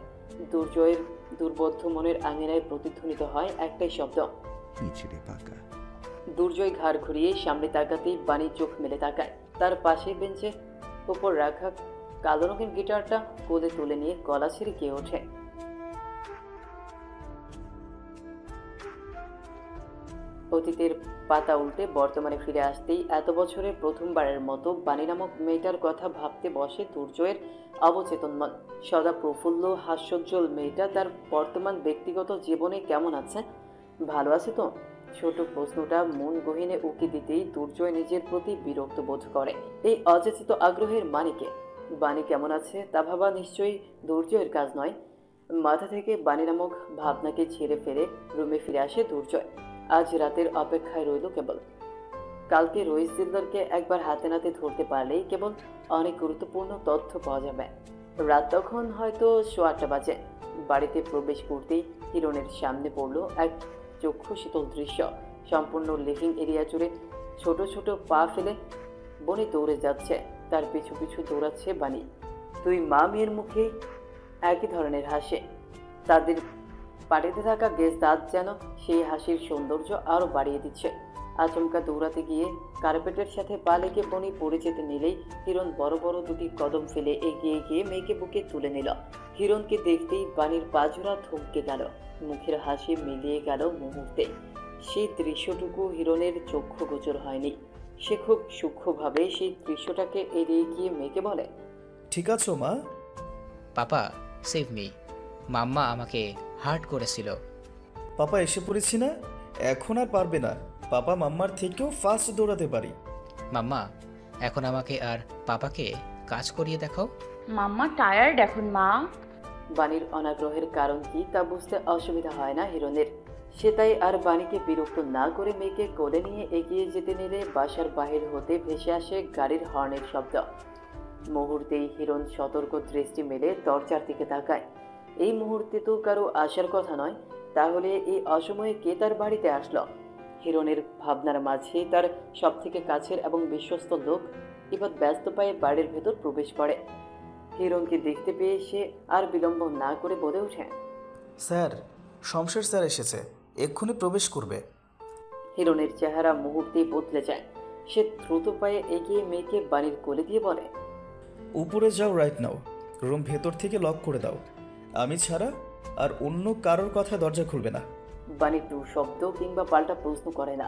দুর্জয়ের দুর্বোধ্য মনের আঙিনায় প্রতিধ্বনিত হয় একটাই শব্দ, দুর্জয় ঘাড় ঘুরিয়ে সামনে তাকাতেই বাণী চোখ মেলে তাকায়। তার পাশে বেঞ্চে উপর রাখা কালো রঙের গিটারটা কোলে তুলে নিয়ে গলা ছেড়ে গিয়ে ওঠে। অতীতের পাতা উল্টে বর্তমানে ফিরে আসতেই এত বছরে প্রথমবারের মতো বাণী নামক মেয়েটার কথা ভাবতে বসে দুর্জয়ের অবচেতন মন। সদা প্রফুল্ল হাস্যোজ্জ্বল মেয়েটা তার বর্তমান ব্যক্তিগত জীবনে কেমন আছে, ভালো আছে তো? ছোট প্রশ্নটা মন গহীনে উকি দিতেই দুর্জয় নিজের প্রতি বিরক্ত বোধ করে। এই অযাচিত আগ্রহের মানিকে বাণী কেমন আছে তা ভাবা নিশ্চয়ই দুর্জয়ের কাজ নয়। মাথা থেকে বাণী নামক ভাবনাকে ছেড়ে ফেলে রুমে ফিরে আসে দুর্জয়। আজ রাতের অপেক্ষায় রইল কেবল। কালকে রইস দিলদারকে একবার হাতে নাতে ধরতে পারলেই কেবল অনেক গুরুত্বপূর্ণ তথ্য পাওয়া যাবে। রাত তখন হয়তো 8:15 বাজে। বাড়িতে প্রবেশ করতেই হিরণের সামনে পড়ল এক চক্ষু শীতল দৃশ্য। সম্পূর্ণ লিভিং এরিয়া জুড়ে ছোট ছোট পা ফেলে বনি দৌড়ে যাচ্ছে, তার পিছু পিছু দৌড়াচ্ছে বাণী। দুই মা মেয়ের মুখে একই ধরনের হাসি, তাদের পাটিতে থাকা গেজ দাঁত যেন সেই হাসির সৌন্দর্য আরো বাড়িয়ে দিচ্ছে। আচমকা দৌড়াতে গিয়ে কার্পেটের সাথে পা লেগে বনি পড়ে যেতে নিলেই হিরণ বড় বড় দুটি কদম ফেলে এগিয়ে গিয়ে মেয়েকে বুকে তুলে নিল। হিরণকে দেখতেই বাণীর পাজোড়া থমকে গেল, মুখের হাসি মিলিয়ে গেল মুহূর্তে। সেই দৃশ্যটুকু হিরণের চক্ষু গোচর হয়নি। সে খুব সূক্ষ্মভাবে সেই দৃশ্যটাকে এড়িয়ে গিয়ে মেয়েকে বলে, ঠিক আছো মা? পাপা সেভ মি, মাম্মা আমাকে হার্ট করেছিল। পাপা এসে পড়েছি না, এখন আর পারবে না। পাপা মাম্মার থেকেও ফাস্ট দৌড়াতে পারি। মাম্মা এখন আমাকে আর পাপাকে কাজ করিয়ে দেখাও। মাম্মা টায়ার্ড এখন মা। বাণীর অনাগ্রহের কারণ কি তা বুঝতে অসুবিধা হয় না হিরণের। সে তাই আর বাণীকে বিরক্ত না করে মেয়েকে কোলে নিয়ে এগিয়ে যেতে নিলে বাসার বাহির হতে ভেসে আসে গাড়ির হর্নের শব্দ। মুহূর্তেই হিরণ সতর্ক দৃষ্টি মেলে দরজার দিকে তাকায়। এই মুহূর্তে তো কারো আসার কথা নয়, তাহলে এই অসময়ে কে তার বাড়িতে আসলো? হিরণের ভাবনার মাঝে তার সব থেকে কাছের এবং বিশ্বস্ত লোক ইবাদ ব্যস্ত পায়ে বাড়ির ভেতর প্রবেশ করে। হিরণকে দেখতে পেয়ে সে আর বিলম্ব না করে বলে ওঠে, স্যার, শমশের স্যার এসেছে, এক্ষুনি প্রবেশ করবে। হিরণের চেহারা মুহূর্তেই বদলে যায়। সে দ্রুত পায়ে এগিয়ে মেয়েকে বাড়ির কোলে দিয়ে বলে, উপরে যাও রাইট নাও, রুম ভেতর থেকে লক করে দাও। আমি ছাড়া আর অন্য কারোর কথা দরজা খুলবে না। বাণী টু শব্দ কিংবা পাল্টা প্রশ্ন করে না।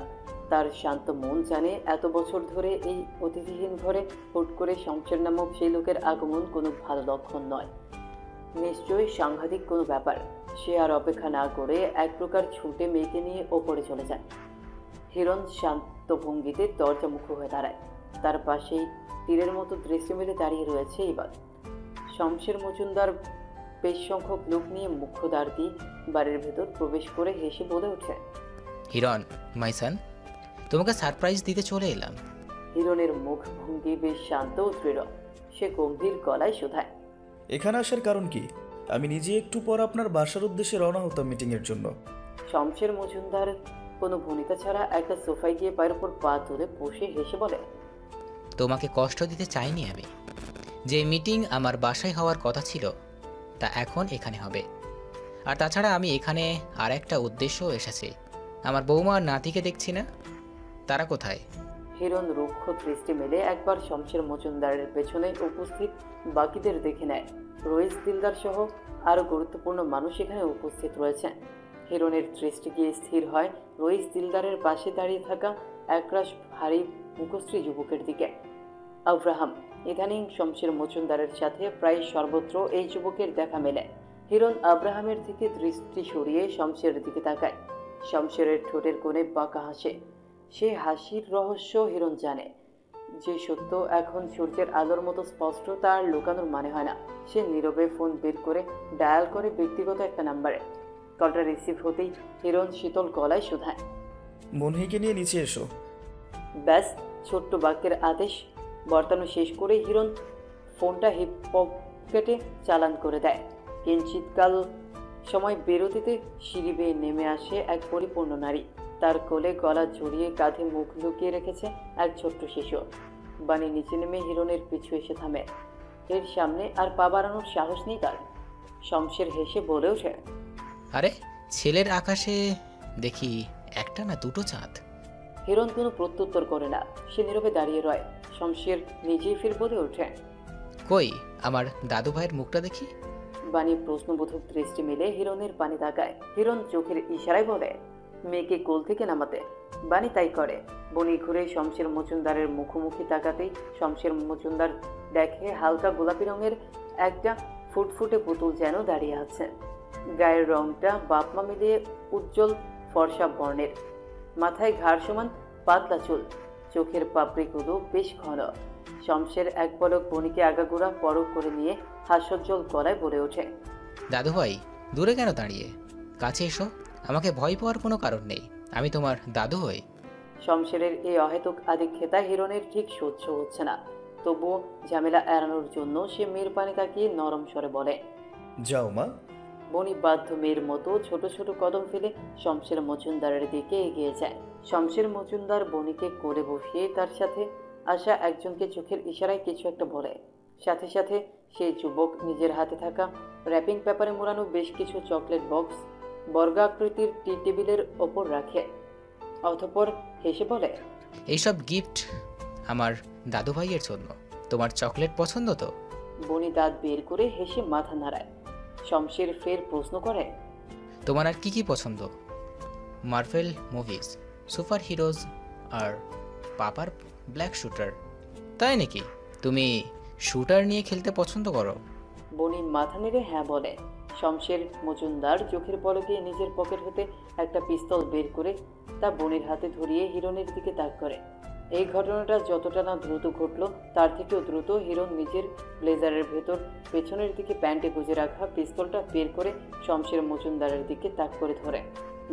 তার শান্ত মন জানে এত বছর ধরে এই অতিথিহীন ঘরে হুট করে শমশের নামক সেই লোকের আগমন কোনো ভালো লক্ষণ নয়, নিশ্চয়ই সাংঘাতিক কোনো ব্যাপার। সে আর অপেক্ষা না করে এক প্রকার ছুটে মেয়েকে নিয়ে ওপরে চলে যায়। হিরণ শান্ত ভঙ্গিতে দরজামুখ হয়ে দাঁড়ায়। তার পাশেই তীরের মতো দৃশ্য মেলে দাঁড়িয়ে রয়েছে এবার শমশের মজুমদার। বেশ সংখ্যক লোক নিয়ে মুখ্য দ্বার দিয়ে বাড়ির ভেতর প্রবেশ করে হেসে বলে ওঠে, হিরণ মাইসান, তোমাকে সারপ্রাইজ দিতে চলে এলাম। হিরণের মুখ ভঙ্গি বেশ শান্ত ও দৃঢ়। সে গম্ভীর গলায় শোধায়, এখানে আসার কারণ কি? আমি নিজে একটু পর আপনার বাসার উদ্দেশ্যে রওনা হতাম মিটিংয়ের জন্য। শমশের মজুমদার কোনো ভনিতা ছাড়া একটা সোফায় গিয়ে পায়ের উপর পা তুলে বসে হেসে বলে, তোমাকে কষ্ট দিতে চাইনি আমি। যে মিটিং আমার বাসায় হওয়ার কথা ছিল তা এখন এখানে হবে। আর তাছাড়া আমি এখানে আর একটা উদ্দেশ্য এসেছি। আমার বৌমা আর নাতিকে দেখছি না, তারা কোথায়? হিরণ রুক্ষ দৃষ্টি মেলে একবার শমশের মজুমদারের পেছনে উপস্থিত বাকিদের দেখে নেয়। রইস দিলদার সহ আরও গুরুত্বপূর্ণ মানুষ এখানে উপস্থিত রয়েছে। হিরণের দৃষ্টি গিয়ে স্থির হয় রইস দিলদারের পাশে দাঁড়িয়ে থাকা একরাশ ভারী মুখশ্রী যুবকের দিকে। আব্রাহাম। ইদানিং শমশের মজুমদারের সাথে প্রায় সর্বত্র এই যুবকের দেখা মেলে। হিরণ আব্রাহামের দিকে দৃষ্টি সরিয়ে শমশেরের দিকে তাকায়। শমশেরের ঠোঁটের কোণে বাঁকা হাসে। সে হাসির রহস্য হিরণ জানে। যে সত্য এখন সূর্যের আলোর মতো স্পষ্ট, তার লুকানোর মানে হয় না। সে নীরবে ফোন বের করে ডায়াল করে ব্যক্তিগত একটা নাম্বারে। কলটা রিসিভ হতেই হিরণ শীতল গলায় শোধায়, মনহিকে নিয়ে নিচে এসো। ব্যাস, ছোট্ট বাক্যের আদেশ বর্তানো শেষ করে হিরণ ফোনটা হিপ পকেটে চালান করে দেয়। কিঞ্চিৎকাল সময় বিরতিতে সিঁড়ি বেয়ে নেমে আসে এক পরিপূর্ণ নারী। তার কোলে গলা জড়িয়ে কাঁধে মুখ লুকিয়ে রেখেছে এক ছোট্ট শিশু। বাণী নিচে নেমে হিরণের পিছু এসে থামে। এর সামনে আর পা বাড়ানোর সাহস নেই তার। শমশের হেসে বলে ওঠে, আরে ছেলের আকাশে দেখি একটা না দুটো চাঁদ। হিরণ কোনো প্রত্যুত্তর করে না। সে নীরবে দাঁড়িয়ে রয়। শমশের নিজেই ফির বলে ওঠে, কই আমার দাদু ভাইয়ের মুখটা দেখি। বাণী প্রশ্নবোধক দৃষ্টি মেলে হিরণের পানি তাকায়। হিরণ চোখের ইশারায় বলে, মেয়েকে কোল থেকে নামাতে। বাণী তাই করে। বনি ঘুরে শমশের মজুমদারের মুখোমুখি তাকাতেই শমশের মজুমদার দেখে হালকা গোলাপি রঙের একটা ফুটফুটে পুতুল যেন দাঁড়িয়ে আছে। গায়ের রংটা বাপমা মিলিয়ে উজ্জ্বল ফর্সা বর্ণের। মাথায় ঘাড় সমান পাতলা চুল, চোখের পাপড়িগুলো বেশ ঘন। শমশের এক পলক বনিকে আগাগোড়া পরক করে নিয়ে হাস্যোজ্জ্বল গলায় বলে ওঠে, দাদু ভাই দূরে কেন দাঁড়িয়ে? কাছে এসো, আমাকে ভয় পাওয়ার কোনো কারণ নেই, আমি তোমার দাদু হই। শমশেরের এই অহেতুক আদিক্ষেতা হিরণের ঠিক সহ্য হচ্ছে না। তবুও ঝামেলা এড়ানোর জন্য সে মেয়ের পানে তাকিয়ে নরম স্বরে বলে, যাও মা। বনি বাধ্য মেয়ের মতো ছোট ছোট কদম ফেলে শমশের মজুমদারের দিকে এগিয়ে যায়। শমশের মজুমদার বনিকে কোলে বসিয়ে তার সাথে আসা একজনকে চোখের ইশারায় কিছু একটা বলে। সাথে সাথে সেই যুবক নিজের হাতে থাকা র্যাপিং পেপারে মোড়ানো বেশ কিছু চকলেট বক্স বর্গাকৃতির টি টেবিলের ওপর রাখে। অতঃপর হেসে বলে, এইসব গিফট আমার দাদু ভাইয়ের জন্য। তোমার চকলেট পছন্দ তো? বনি দাঁত বের করে হেসে মাথা নাড়ায়। শমশের ফের প্রশ্ন করে, তোমার আর কি কি পছন্দ? মার্ভেল মুভিজ, সুপার হিরোজ আর পাপার ব্ল্যাক শুটার। তাই নাকি? তুমি শুটার নিয়ে খেলতে পছন্দ করো? বনি মাথা নেড়ে হ্যাঁ বলে। শমশের মজুমদার চোখের পলকে নিজের পকেট হতে একটা পিস্তল বের করে তা বনির হাতে ধরিয়ে হিরণের দিকে তাক করে। এই ঘটনাটা যতটা না দ্রুত ঘটল, তার থেকেও দ্রুত হিরণ নিজের ব্লেজারের ভেতর পেছনের দিকে প্যান্টে গুজে রাখা পিস্তলটা বের করে শমশের মজুমদারের দিকে তাক করে ধরে।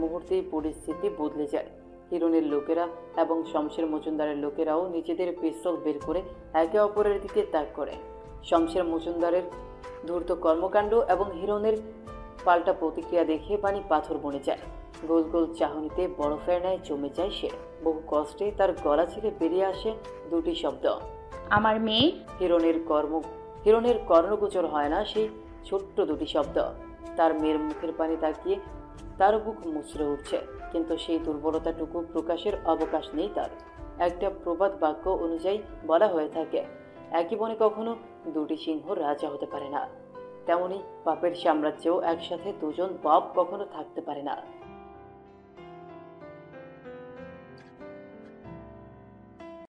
মুহূর্তেই পরিস্থিতি বদলে যায়। হিরণের লোকেরা এবং শমশের মজুমদারের লোকেরাও নিজেদের পিস্তল বের করে একে অপরের দিকে তাক করে। শমশের মজুমদারের ধূর্ত কর্মকাণ্ড এবং হিরণের পাল্টা প্রতিক্রিয়া দেখে পানি পাথর বনে যায়। গোল গোল চাহনিতে বরফের ন্যায় জমে যায় সে। বহু কষ্টে তার গলা ছেড়ে বেরিয়ে আসে দুটি শব্দ, আমার মেয়ে। হিরণের কর্ণগোচর হয় না সেই ছোট্ট দুটি শব্দ। তার মেয়ের মুখের পানি তাকিয়ে তার বুক মুচড়ে উঠছে, কিন্তু সেই দুর্বলতাটুকু প্রকাশের অবকাশ নেই তার। একটা প্রবাদ বাক্য অনুযায়ী বলা হয়ে থাকে, একই বনে কখনো দুটি সিংহ রাজা হতে পারে না, তেমনি পাপের সাম্রাজ্যেও একসাথে দুজন বাপ কখনো থাকতে পারে না।